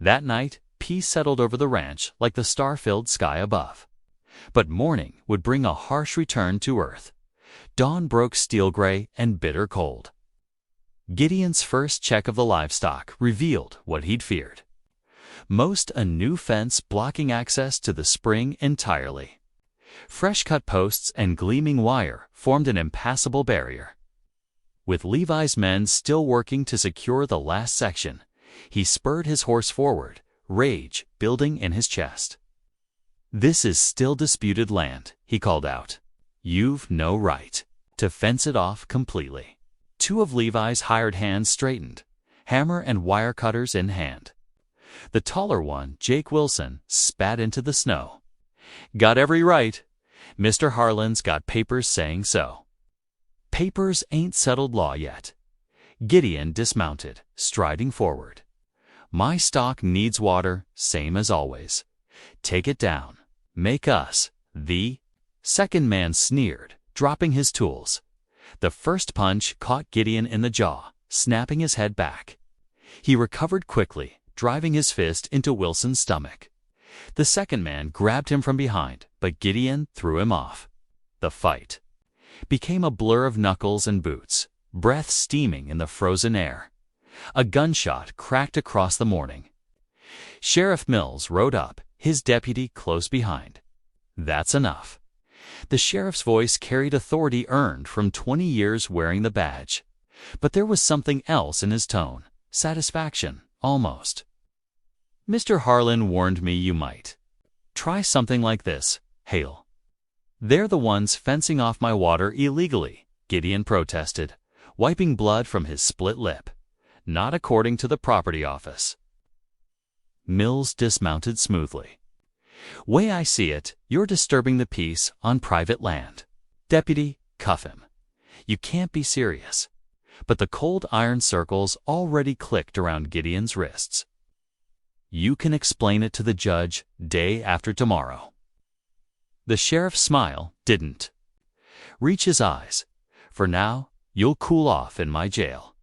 That night, peace settled over the ranch like the star-filled sky above. But morning would bring a harsh return to earth. Dawn broke steel-gray and bitter cold. Gideon's first check of the livestock revealed what he'd feared. Most a new fence blocking access to the spring entirely. Fresh-cut posts and gleaming wire formed an impassable barrier. With Levi's men still working to secure the last section, he spurred his horse forward, rage building in his chest. "This is still disputed land," he called out. "You've no right to fence it off completely." Two of Levi's hired hands straightened, hammer and wire cutters in hand. The taller one, Jake Wilson, spat into the snow. "Got every right. Mr. Harlan's got papers saying so." "Papers ain't settled law yet." Gideon dismounted, striding forward. "My stock needs water, same as always. Take it down. Make us the—" Second man sneered, dropping his tools. The first punch caught Gideon in the jaw, snapping his head back. He recovered quickly, driving his fist into Wilson's stomach. The second man grabbed him from behind, but Gideon threw him off. The fight became a blur of knuckles and boots, breath steaming in the frozen air. A gunshot cracked across the morning. Sheriff Mills rode up, his deputy close behind. "That's enough." The sheriff's voice carried authority earned from 20 years wearing the badge. But there was something else in his tone, satisfaction, almost. "Mr. Harlan warned me you might try something like this, Hale." "They're the ones fencing off my water illegally," Gideon protested, wiping blood from his split lip. "Not according to the property office." Mills dismounted smoothly. "Way I see it, you're disturbing the peace on private land. Deputy, cuff him. You can't be serious." But the cold iron circles already clicked around Gideon's wrists. "You can explain it to the judge day after tomorrow." The sheriff's smile didn't reach his eyes. "For now, you'll cool off in my jail."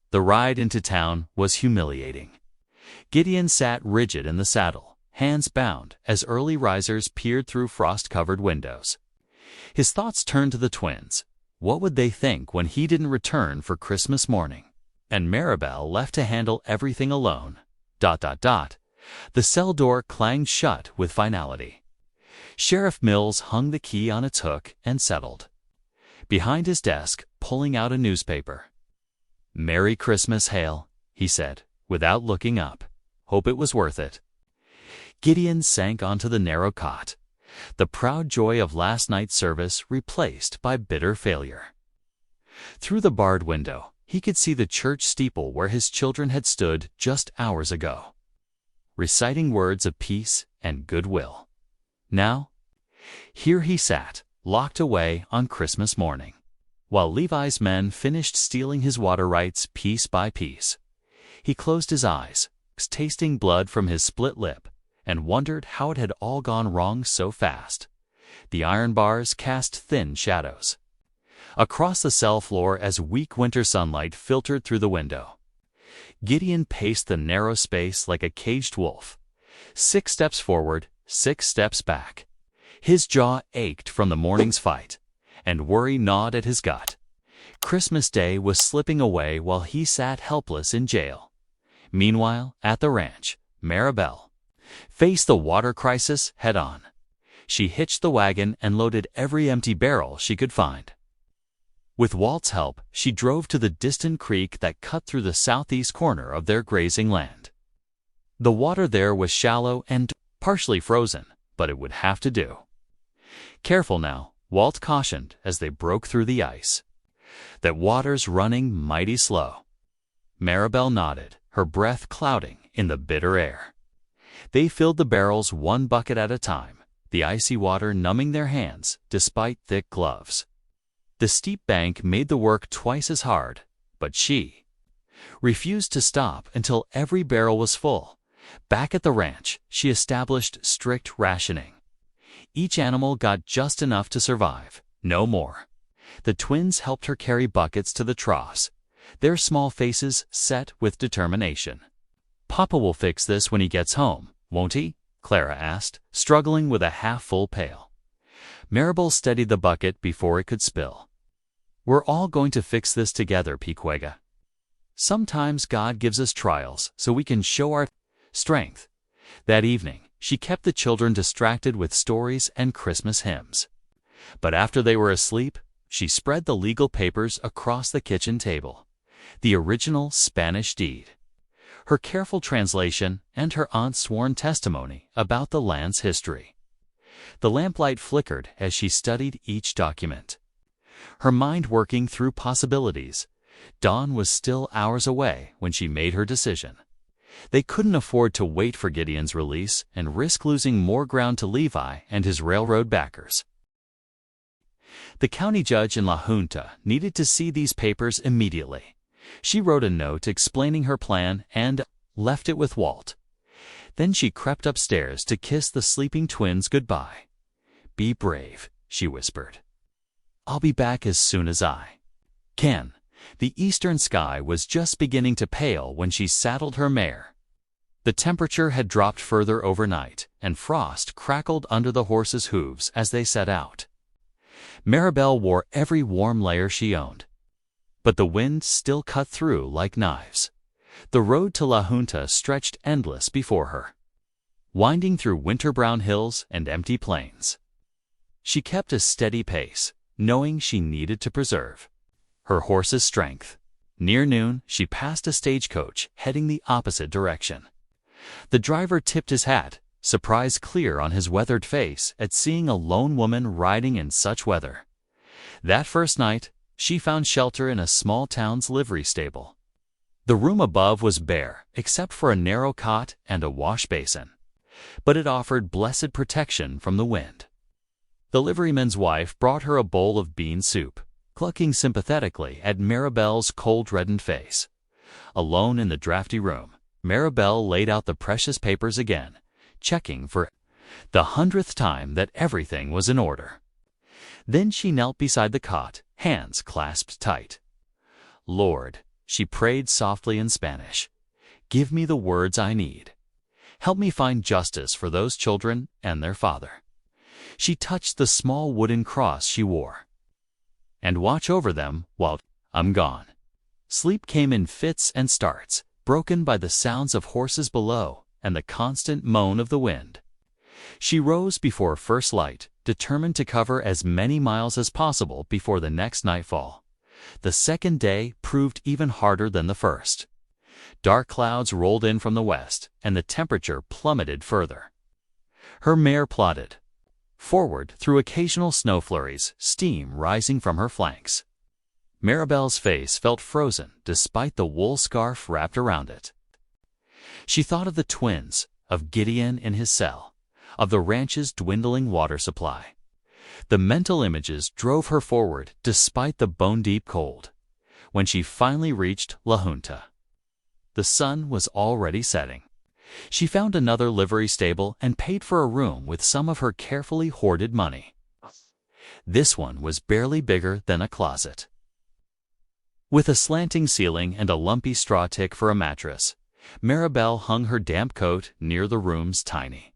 The ride into town was humiliating. Gideon sat rigid in the saddle, hands bound, as early risers peered through frost-covered windows. His thoughts turned to the twins. What would they think when he didn't return for Christmas morning? And Maribel left to handle everything alone. ... The cell door clanged shut with finality. Sheriff Mills hung the key on its hook and settled behind his desk, pulling out a newspaper. "Merry Christmas, Hale," he said, without looking up. "Hope it was worth it." Gideon sank onto the narrow cot, the proud joy of last night's service replaced by bitter failure. Through the barred window, he could see the church steeple where his children had stood just hours ago, reciting words of peace and goodwill. Now, here he sat, locked away on Christmas morning, while Levi's men finished stealing his water rights piece by piece. He closed his eyes, tasting blood from his split lip, and wondered how it had all gone wrong so fast. The iron bars cast thin shadows across the cell floor as weak winter sunlight filtered through the window. Gideon paced the narrow space like a caged wolf. 6 steps forward, 6 steps back. His jaw ached from the morning's fight, and worry gnawed at his gut. Christmas Day was slipping away while he sat helpless in jail. Meanwhile, at the ranch, Maribel faced the water crisis head-on. She hitched the wagon and loaded every empty barrel she could find. With Walt's help, she drove to the distant creek that cut through the southeast corner of their grazing land. The water there was shallow and partially frozen, but it would have to do. "Careful now," Walt cautioned as they broke through the ice. "That water's running mighty slow." Maribel nodded, her breath clouding in the bitter air. They filled the barrels 1 bucket at a time, the icy water numbing their hands despite thick gloves. The steep bank made the work twice as hard, but she refused to stop until every barrel was full. Back at the ranch, she established strict rationing. Each animal got just enough to survive, no more. The twins helped her carry buckets to the troughs, their small faces set with determination. "Papa will fix this when he gets home, won't he?" Clara asked, struggling with a half-full pail. Maribel steadied the bucket before it could spill. "We're all going to fix this together, Piquega. Sometimes God gives us trials so we can show our strength." That evening, she kept the children distracted with stories and Christmas hymns. But after they were asleep, she spread the legal papers across the kitchen table. The original Spanish deed, her careful translation, and her aunt's sworn testimony about the land's history. The lamplight flickered as she studied each document, her mind working through possibilities. Dawn was still hours away when she made her decision. They couldn't afford to wait for Gideon's release and risk losing more ground to Levi and his railroad backers. The county judge in La Junta needed to see these papers immediately. She wrote a note explaining her plan and left it with Walt. Then she crept upstairs to kiss the sleeping twins goodbye. "Be brave," she whispered. "I'll be back as soon as I can." The eastern sky was just beginning to pale when she saddled her mare. The temperature had dropped further overnight, and frost crackled under the horses' hooves as they set out. Maribel wore every warm layer she owned, but the wind still cut through like knives. The road to La Junta stretched endless before her, winding through winter-brown hills and empty plains. She kept a steady pace, knowing she needed to preserve her horse's strength. Near noon, she passed a stagecoach heading the opposite direction. The driver tipped his hat, surprise clear on his weathered face at seeing a lone woman riding in such weather. That first night, she found shelter in a small town's livery stable. The room above was bare, except for a narrow cot and a wash basin, but it offered blessed protection from the wind. The liveryman's wife brought her a bowl of bean soup, clucking sympathetically at Maribel's cold-reddened face. Alone in the drafty room, Maribel laid out the precious papers again, checking for the 100th time that everything was in order. Then she knelt beside the cot, hands clasped tight. "Lord," she prayed softly in Spanish, "give me the words I need. Help me find justice for those children and their father." She touched the small wooden cross she wore. "And watch over them while I'm gone." Sleep came in fits and starts, broken by the sounds of horses below and the constant moan of the wind. She rose before first light, determined to cover as many miles as possible before the next nightfall. The second day proved even harder than the first. Dark clouds rolled in from the west, and the temperature plummeted further. Her mare plodded forward through occasional snow flurries, steam rising from her flanks. Maribel's face felt frozen despite the wool scarf wrapped around it. She thought of the twins, of Gideon in his cell, of the ranch's dwindling water supply. The mental images drove her forward despite the bone-deep cold. When she finally reached La Junta, the sun was already setting. She found another livery stable and paid for a room with some of her carefully hoarded money. This one was barely bigger than a closet, with a slanting ceiling and a lumpy straw tick for a mattress. Maribel hung her damp coat near the room's tiny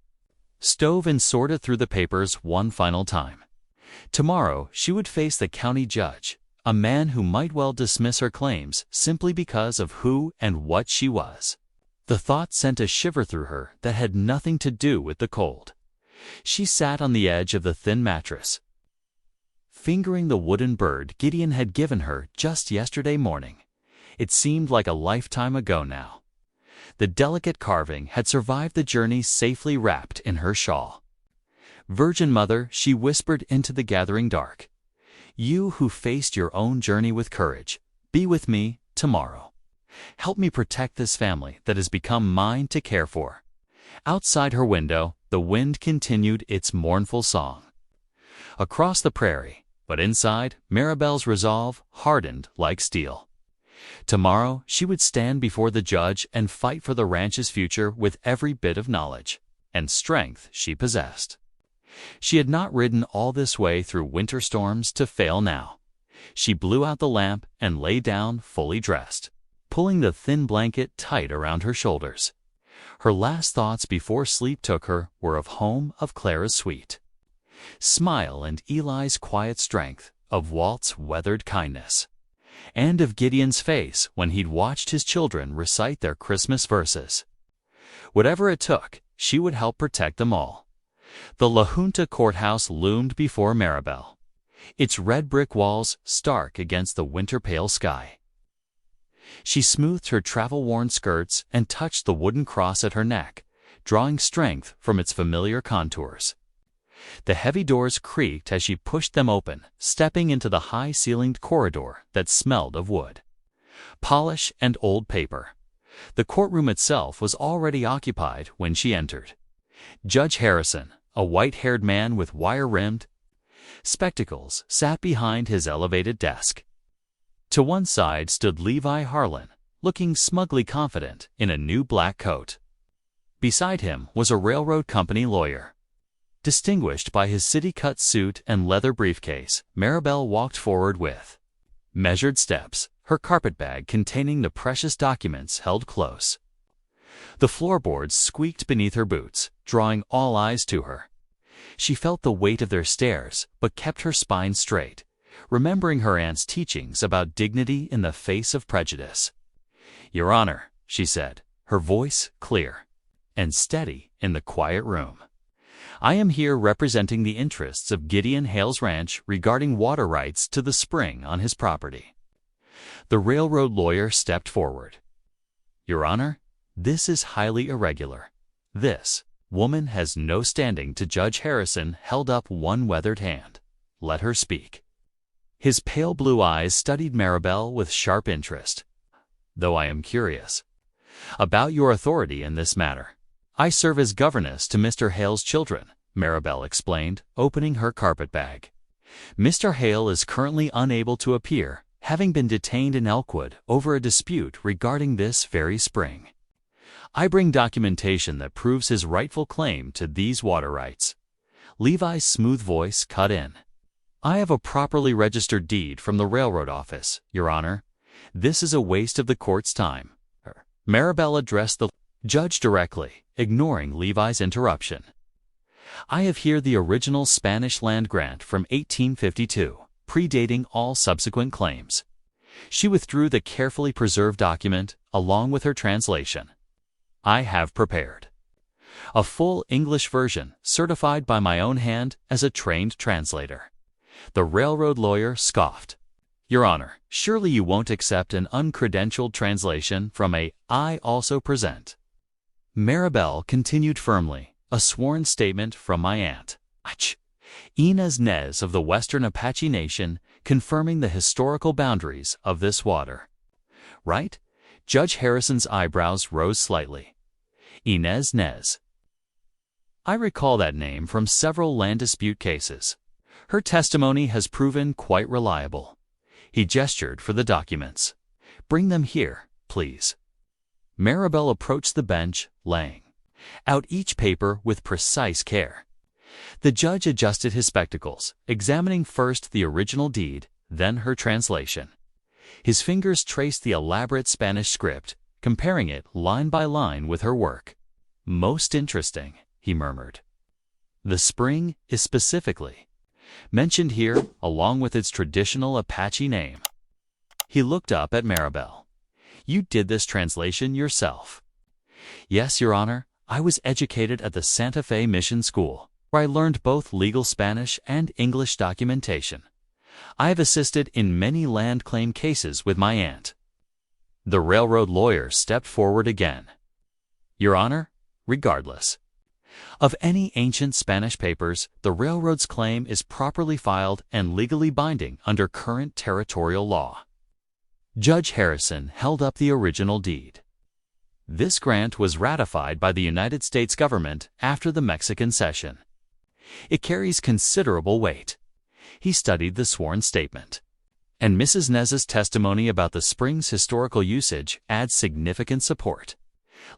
stove and sorted through the papers one final time. Tomorrow she would face the county judge, a man who might well dismiss her claims simply because of who and what she was. The thought sent a shiver through her that had nothing to do with the cold. She sat on the edge of the thin mattress, fingering the wooden bird Gideon had given her just yesterday morning. It seemed like a lifetime ago now. The delicate carving had survived the journey safely wrapped in her shawl. "Virgin Mother," she whispered into the gathering dark, "you who faced your own journey with courage, be with me tomorrow. Help me protect this family that has become mine to care for." Outside her window, the wind continued its mournful song across the prairie, but inside, Maribel's resolve hardened like steel. Tomorrow, she would stand before the judge and fight for the ranch's future with every bit of knowledge and strength she possessed. She had not ridden all this way through winter storms to fail now. She blew out the lamp and lay down fully dressed, pulling the thin blanket tight around her shoulders. Her last thoughts before sleep took her were of home, of Clara's sweet smile and Eli's quiet strength, of Walt's weathered kindness, and of Gideon's face when he'd watched his children recite their Christmas verses. Whatever it took, she would help protect them all. The La Junta courthouse loomed before Maribel. its red brick walls stark against the winter-pale sky. She smoothed her travel-worn skirts and touched the wooden cross at her neck, drawing strength from its familiar contours. The heavy doors creaked as she pushed them open, stepping into the high-ceilinged corridor that smelled of wood, polish, and old paper. The courtroom itself was already occupied when she entered. Judge Harrison, a white-haired man with wire-rimmed spectacles, sat behind his elevated desk. To one side stood Levi Harlan, looking smugly confident in a new black coat. Beside him was a railroad company lawyer. Distinguished by his city-cut suit and leather briefcase, Maribel walked forward with measured steps, her carpetbag containing the precious documents held close. The floorboards squeaked beneath her boots, drawing all eyes to her. She felt the weight of their stares, but kept her spine straight, remembering her aunt's teachings about dignity in the face of prejudice. "Your Honor," she said, her voice clear and steady in the quiet room, "I am here representing the interests of Gideon Hale's ranch regarding water rights to the spring on his property." The railroad lawyer stepped forward. "Your Honor, this is highly irregular. This woman has no standing to." Judge Harrison held up one weathered hand. "Let her speak." His pale blue eyes studied Maribel with sharp interest. "Though I am curious about your authority in this matter. I serve as governess to Mr. Hale's children," Maribel explained, opening her carpetbag. "Mr. Hale is currently unable to appear, having been detained in Elkwood over a dispute regarding this very spring. I bring documentation that proves his rightful claim to these water rights." Levi's smooth voice cut in. "I have a properly registered deed from the railroad office, Your Honor. This is a waste of the court's time." Maribel addressed the judge directly, ignoring Levi's interruption. "I have here the original Spanish land grant from 1852, predating all subsequent claims." She withdrew the carefully preserved document, along with her translation. "I have prepared a full English version, certified by my own hand as a trained translator." The railroad lawyer scoffed. "Your Honor, surely you won't accept an uncredentialed translation from a I also present." Maribel continued firmly, "A sworn statement from my aunt, Inez Nez of the Western Apache Nation, confirming the historical boundaries of this water." "Right?" Judge Harrison's eyebrows rose slightly. "Inez Nez. I recall that name from several land dispute cases. Her testimony has proven quite reliable." He gestured for the documents. "Bring them here, please." Maribel approached the bench, laying out each paper with precise care. The judge adjusted his spectacles, examining first the original deed, then her translation. His fingers traced the elaborate Spanish script, comparing it line by line with her work. "Most interesting," he murmured. "The spring is specifically mentioned here, along with its traditional Apache name." He looked up at Maribel. "You did this translation yourself?" "Yes, Your Honor. I was educated at the Santa Fe Mission School, where I learned both legal Spanish and English documentation. I have assisted in many land claim cases with my aunt." The railroad lawyer stepped forward again. "Your Honor, regardless of any ancient Spanish papers, the railroad's claim is properly filed and legally binding under current territorial law." Judge Harrison held up the original deed. "This grant was ratified by the United States government after the Mexican cession. It carries considerable weight." He studied the sworn statement. "And Mrs. Nez's testimony about the spring's historical usage adds significant support."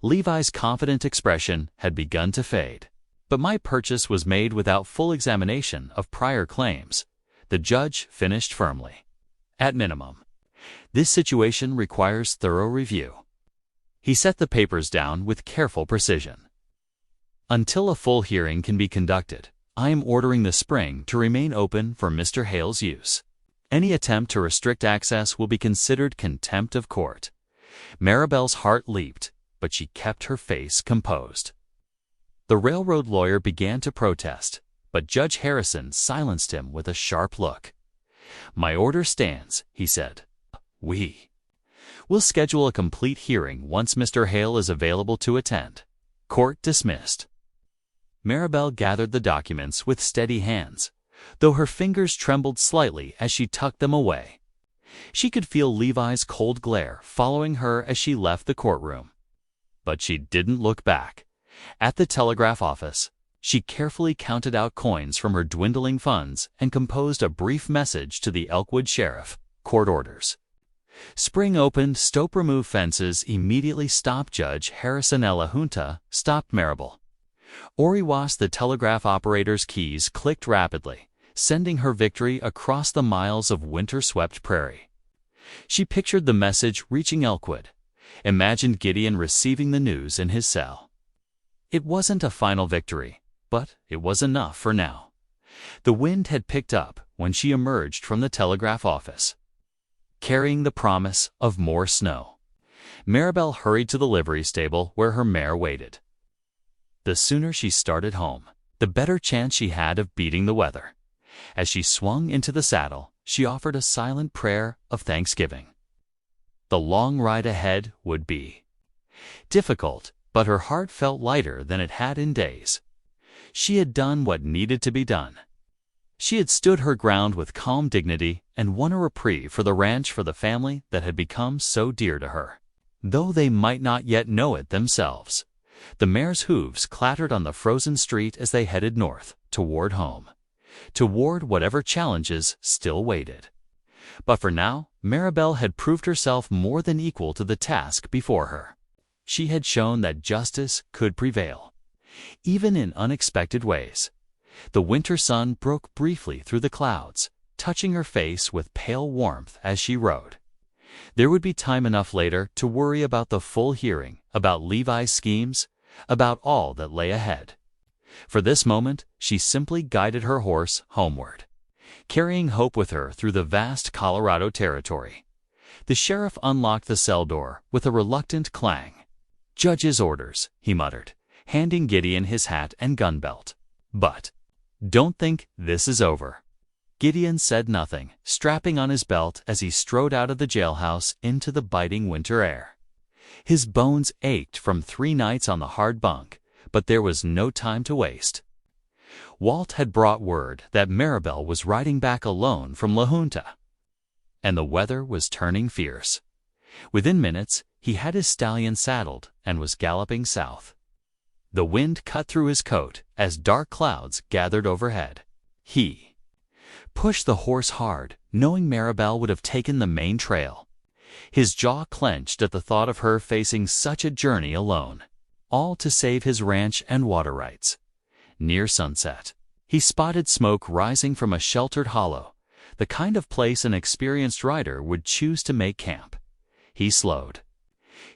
Levi's confident expression had begun to fade. "But my purchase was made without full examination of prior claims," the judge finished firmly. "At minimum, this situation requires thorough review." He set the papers down with careful precision. "Until a full hearing can be conducted, I am ordering the spring to remain open for Mr. Hale's use. Any attempt to restrict access will be considered contempt of court." Maribel's heart leaped, but she kept her face composed. The railroad lawyer began to protest, but Judge Harrison silenced him with a sharp look. "My order stands," he said. We'll schedule a complete hearing once Mr. Hale is available to attend. Court dismissed. Maribel gathered the documents with steady hands, though her fingers trembled slightly as she tucked them away. She could feel Levi's cold glare following her as she left the courtroom. But she didn't look back. At the telegraph office, she carefully counted out coins from her dwindling funds and composed a brief message to the Elkwood sheriff. Court orders. Spring opened, Stope removed fences, immediately stopped Judge Harrison La Junta, stopped Maribel. Oriwas, the telegraph operator's keys clicked rapidly, sending her victory across the miles of winter-swept prairie. She pictured the message reaching Elkwood, imagined Gideon receiving the news in his cell. It wasn't a final victory, but it was enough for now. The wind had picked up when she emerged from the telegraph office, carrying the promise of more snow. Maribel hurried to the livery stable where her mare waited. The sooner she started home, the better chance she had of beating the weather. As she swung into the saddle, she offered a silent prayer of thanksgiving. The long ride ahead would be difficult, but her heart felt lighter than it had in days. She had done what needed to be done. She had stood her ground with calm dignity and won a reprieve for the ranch, for the family that had become so dear to her. Though they might not yet know it themselves, the mare's hooves clattered on the frozen street as they headed north, toward home, toward whatever challenges still waited. But for now, Maribel had proved herself more than equal to the task before her. She had shown that justice could prevail, even in unexpected ways. The winter sun broke briefly through the clouds, touching her face with pale warmth as she rode. There would be time enough later to worry about the full hearing, about Levi's schemes, about all that lay ahead. For this moment, she simply guided her horse homeward, carrying hope with her through the vast Colorado territory. The sheriff unlocked the cell door with a reluctant clang. "Judge's orders," he muttered, handing Gideon his hat and gun belt. "But don't think this is over." Gideon said nothing, strapping on his belt as he strode out of the jailhouse into the biting winter air. His bones ached from 3 nights on the hard bunk, but there was no time to waste. Walt had brought word that Maribel was riding back alone from La Junta, and the weather was turning fierce. Within minutes, he had his stallion saddled and was galloping south. The wind cut through his coat as dark clouds gathered overhead. He pushed the horse hard, knowing Maribel would have taken the main trail. His jaw clenched at the thought of her facing such a journey alone, all to save his ranch and water rights. Near sunset, he spotted smoke rising from a sheltered hollow, the kind of place an experienced rider would choose to make camp. He slowed,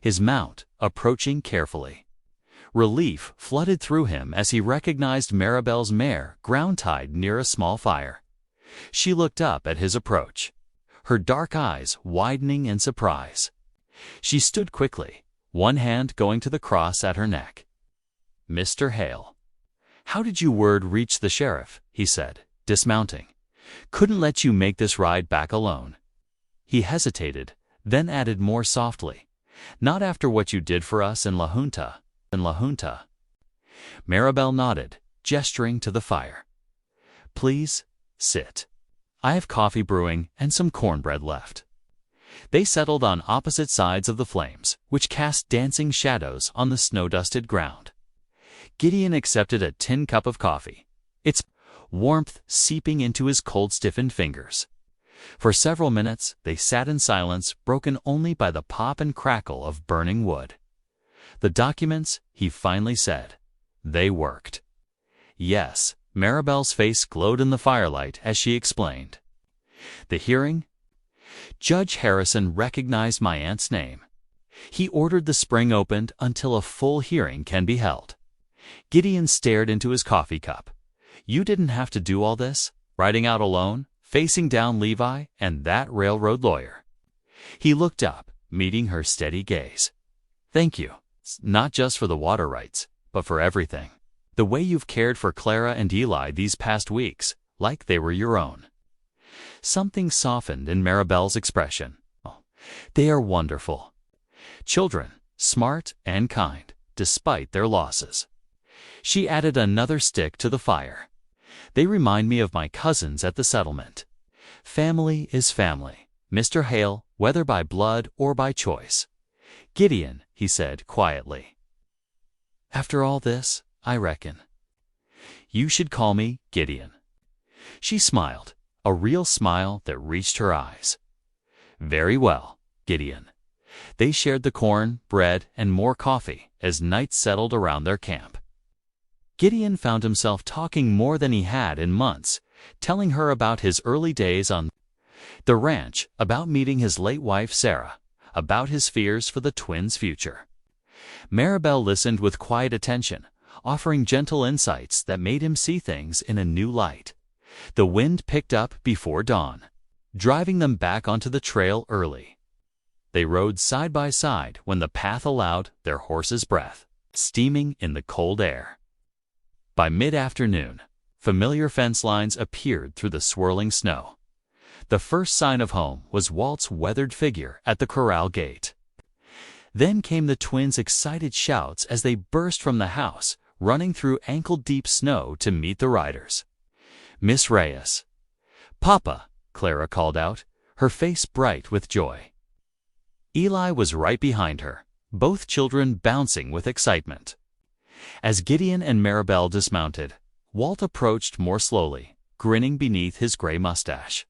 his mount approaching carefully. Relief flooded through him as he recognized Maribel's mare ground-tied near a small fire. She looked up at his approach, her dark eyes widening in surprise. She stood quickly, one hand going to the cross at her neck. "Mr. Hale, how did your word reach the sheriff?" he said, dismounting. "Couldn't let you make this ride back alone." He hesitated, then added more softly, "Not after what you did for us in La Junta." Maribel nodded, gesturing to the fire. "Please, sit. I have coffee brewing and some cornbread left." They settled on opposite sides of the flames, which cast dancing shadows on the snow-dusted ground. Gideon accepted a tin cup of coffee, its warmth seeping into his cold-stiffened fingers. For several minutes, they sat in silence, broken only by the pop and crackle of burning wood. "The documents," he finally said. "They worked." "Yes." Maribel's face glowed in the firelight as she explained. "The hearing? Judge Harrison recognized my aunt's name. He ordered the spring opened until a full hearing can be held." Gideon stared into his coffee cup. "You didn't have to do all this, riding out alone, facing down Levi and that railroad lawyer." He looked up, meeting her steady gaze. "Thank you. Not just for the water rights, but for everything. The way you've cared for Clara and Eli these past weeks, like they were your own." Something softened in Maribel's expression. Oh, they are wonderful. Children, smart and kind, despite their losses. She added another stick to the fire. They remind me of my cousins at the settlement. Family is family, Mr. Hale, whether by blood or by choice. Gideon, he said quietly. After all this, I reckon. You should call me Gideon. She smiled, a real smile that reached her eyes. Very well, Gideon. They shared the corn, bread, and more coffee as night settled around their camp. Gideon found himself talking more than he had in months, telling her about his early days on the ranch, about meeting his late wife Sarah, about his fears for the twins' future. Maribel listened with quiet attention, offering gentle insights that made him see things in a new light. The wind picked up before dawn, driving them back onto the trail early. They rode side by side when the path allowed their horses' breath, steaming in the cold air. By mid-afternoon, familiar fence lines appeared through the swirling snow. The first sign of home was Walt's weathered figure at the corral gate. Then came the twins' excited shouts as they burst from the house, running through ankle-deep snow to meet the riders. Miss Reyes. Papa, Clara called out, her face bright with joy. Eli was right behind her, both children bouncing with excitement. As Gideon and Maribel dismounted, Walt approached more slowly, grinning beneath his gray mustache.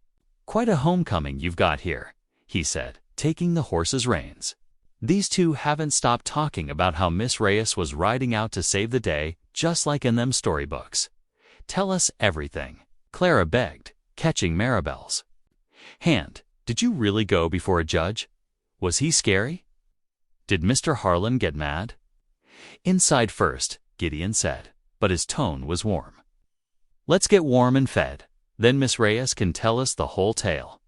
Quite a homecoming you've got here, he said, taking the horse's reins. These two haven't stopped talking about how Miss Reyes was riding out to save the day, just like in them storybooks. Tell us everything, Clara begged, catching Maribel's hand. Did you really go before a judge? Was he scary? Did Mr. Harlan get mad? Inside first, Gideon said, but his tone was warm. Let's get warm and fed, then Miss Reyes can tell us the whole tale.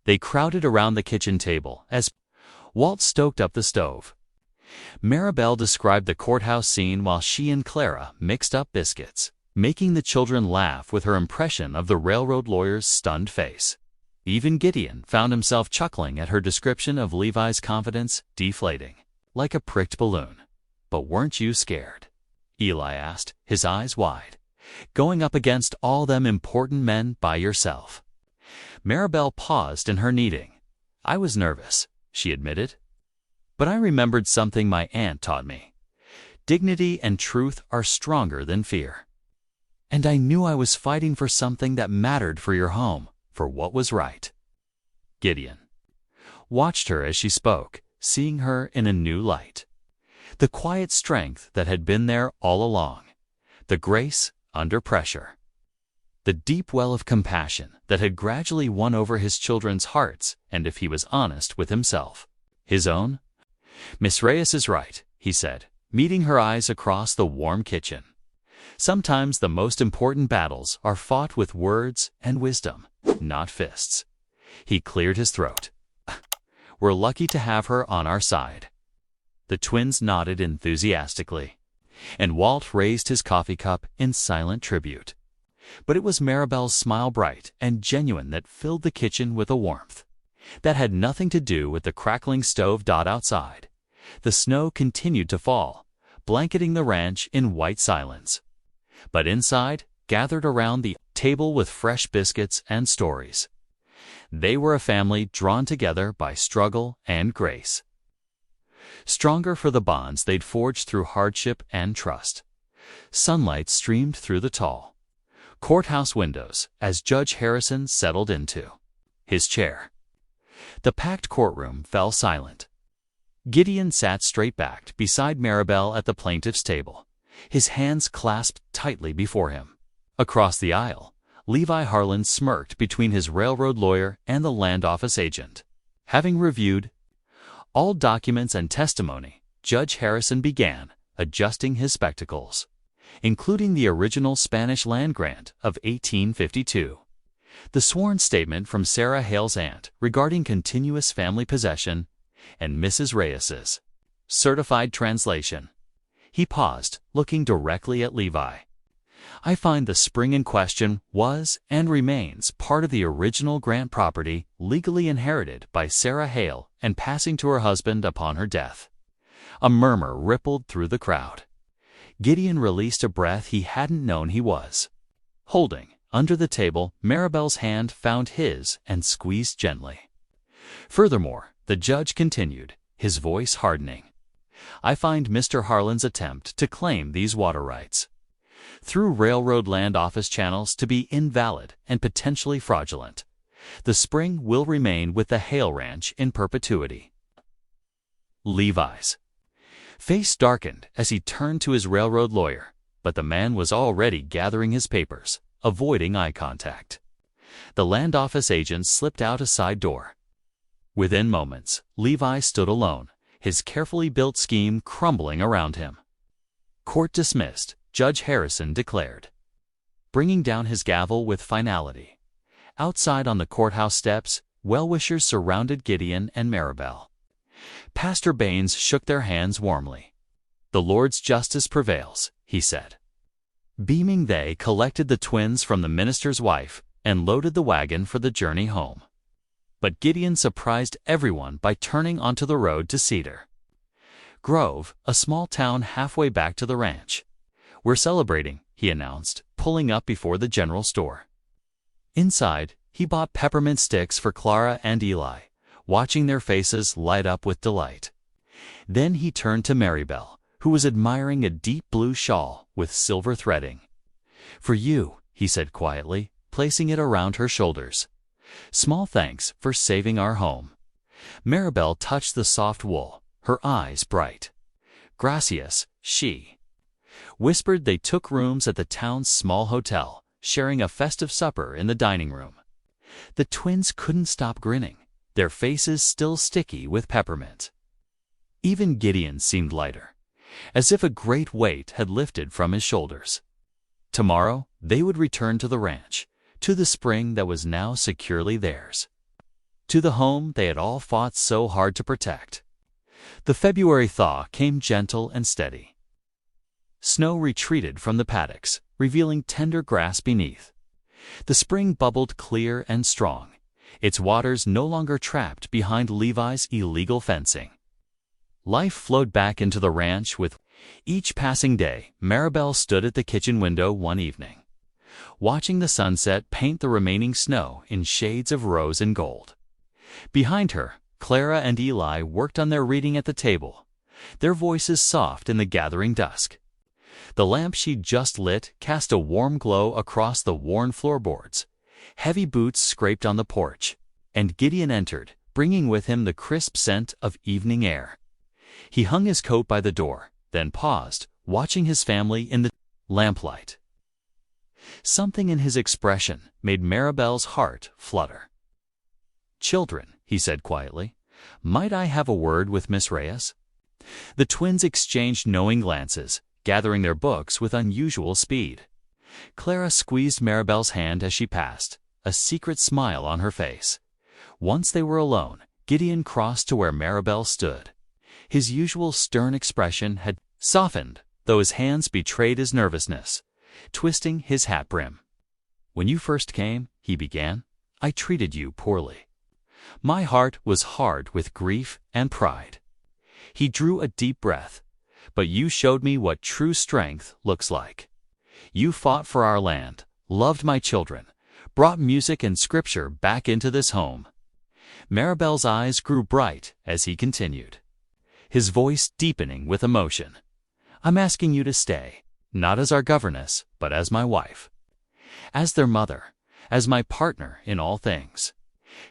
They crowded around the kitchen table as Walt stoked up the stove. Maribel described the courthouse scene while she and Clara mixed up biscuits, making the children laugh with her impression of the railroad lawyer's stunned face. Even Gideon found himself chuckling at her description of Levi's confidence deflating, like a pricked balloon. But weren't you scared? Eli asked, his eyes wide. Going up against all them important men by yourself. Maribel paused in her kneading. I was nervous, she admitted. But I remembered something my aunt taught me. Dignity and truth are stronger than fear. And I knew I was fighting for something that mattered for your home, for what was right. Gideon watched her as she spoke, seeing her in a new light. The quiet strength that had been there all along. The grace under pressure. The deep well of compassion that had gradually won over his children's hearts, and if he was honest with himself, his own. Miss Reyes is right, he said, meeting her eyes across the warm kitchen. Sometimes the most important battles are fought with words and wisdom, not fists. He cleared his throat. We're lucky to have her on our side. The twins nodded enthusiastically, and Walt raised his coffee cup in silent tribute. But it was Maribel's smile, bright and genuine, that filled the kitchen with a warmth that had nothing to do with the crackling stove outside. The snow continued to fall, blanketing the ranch in white silence. But inside, gathered around the table with fresh biscuits and stories. They were a family drawn together by struggle and grace. Stronger for the bonds they'd forged through hardship and trust. Sunlight streamed through the tall courthouse windows as Judge Harrison settled into his chair. The packed courtroom fell silent. Gideon sat straight-backed beside Maribel at the plaintiff's table, his hands clasped tightly before him. Across the aisle, Levi Harlan smirked between his railroad lawyer and the land office agent. Having reviewed all documents and testimony, Judge Harrison began, adjusting his spectacles, including the original Spanish land grant of 1852, the sworn statement from Sarah Hale's aunt regarding continuous family possession, and Mrs. Reyes's certified translation. He paused, looking directly at Levi. I find the spring in question was and remains part of the original Grant property legally inherited by Sarah Hale and passing to her husband upon her death. A murmur rippled through the crowd. Gideon released a breath he hadn't known he was holding. Under the table, Maribel's hand found his and squeezed gently. Furthermore, the judge continued, his voice hardening. I find Mr. Harlan's attempt to claim these water rights through railroad land office channels to be invalid and potentially fraudulent. The spring will remain with the Hale Ranch in perpetuity. Levi's face darkened as he turned to his railroad lawyer, but the man was already gathering his papers, avoiding eye contact. The land office agent slipped out a side door. Within moments, Levi stood alone, his carefully built scheme crumbling around him. Court dismissed, Judge Harrison declared, bringing down his gavel with finality. Outside on the courthouse steps, well-wishers surrounded Gideon and Maribel. Pastor Baines shook their hands warmly. The Lord's justice prevails, he said. Beaming, they collected the twins from the minister's wife and loaded the wagon for the journey home. But Gideon surprised everyone by turning onto the road to Cedar Grove, a small town halfway back to the ranch. We're celebrating, he announced, pulling up before the general store. Inside, he bought peppermint sticks for Clara and Eli, watching their faces light up with delight. Then he turned to Maribel, who was admiring a deep blue shawl with silver threading. For you, he said quietly, placing it around her shoulders. Small thanks for saving our home. Maribel touched the soft wool, her eyes bright. Gracias, she whispered. They took rooms at the town's small hotel, sharing a festive supper in the dining room. The twins couldn't stop grinning, their faces still sticky with peppermint. Even Gideon seemed lighter, as if a great weight had lifted from his shoulders. Tomorrow, they would return to the ranch, to the spring that was now securely theirs, to the home they had all fought so hard to protect. The February thaw came gentle and steady. Snow retreated from the paddocks, revealing tender grass beneath. The spring bubbled clear and strong, its waters no longer trapped behind Levi's illegal fencing. Life flowed back into the ranch with each passing day. Maribel stood at the kitchen window one evening, watching the sunset paint the remaining snow in shades of rose and gold. Behind her, Clara and Eli worked on their reading at the table, their voices soft in the gathering dusk. The lamp she'd just lit cast a warm glow across the worn floorboards. Heavy boots scraped on the porch, and Gideon entered, bringing with him the crisp scent of evening air. He hung his coat by the door, then paused, watching his family in the lamplight. Something in his expression made Maribel's heart flutter. "Children," he said quietly, "might I have a word with Miss Reyes?" The twins exchanged knowing glances, gathering their books with unusual speed. Clara squeezed Maribel's hand as she passed, a secret smile on her face. Once they were alone, Gideon crossed to where Maribel stood. His usual stern expression had softened, though his hands betrayed his nervousness, twisting his hat brim. "When you first came," he began, "I treated you poorly. My heart was hard with grief and pride." He drew a deep breath. "But you showed me what true strength looks like. You fought for our land, loved my children, brought music and scripture back into this home." Maribel's eyes grew bright as he continued, his voice deepening with emotion. "I'm asking you to stay, not as our governess, but as my wife, as their mother, as my partner in all things."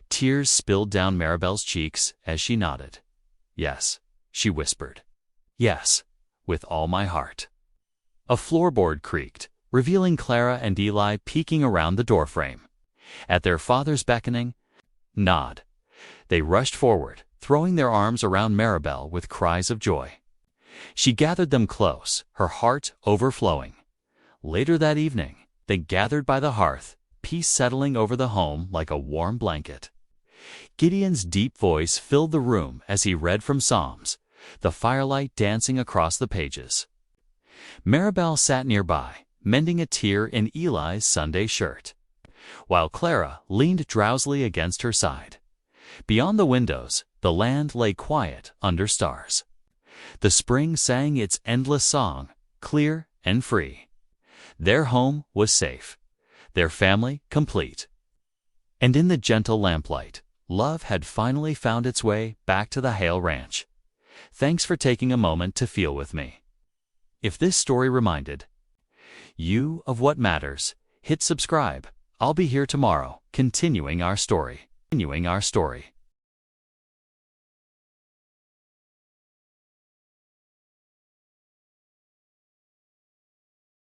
Tears spilled down Maribel's cheeks as she nodded. "Yes," she whispered. "Yes, with all my heart." A floorboard creaked, revealing Clara and Eli peeking around the doorframe. At their father's beckoning nod, they rushed forward, throwing their arms around Maribel with cries of joy. She gathered them close, her heart overflowing. Later that evening, they gathered by the hearth, peace settling over the home like a warm blanket. Gideon's deep voice filled the room as he read from Psalms, the firelight dancing across the pages. Maribel sat nearby, mending a tear in Eli's Sunday shirt, while Clara leaned drowsily against her side. Beyond the windows, the land lay quiet under stars. The spring sang its endless song, clear and free. Their home was safe, their family complete. And in the gentle lamplight, love had finally found its way back to the Hale Ranch. Thanks for taking a moment to feel with me. If this story reminded you of what matters, hit subscribe. I'll be here tomorrow, continuing our story.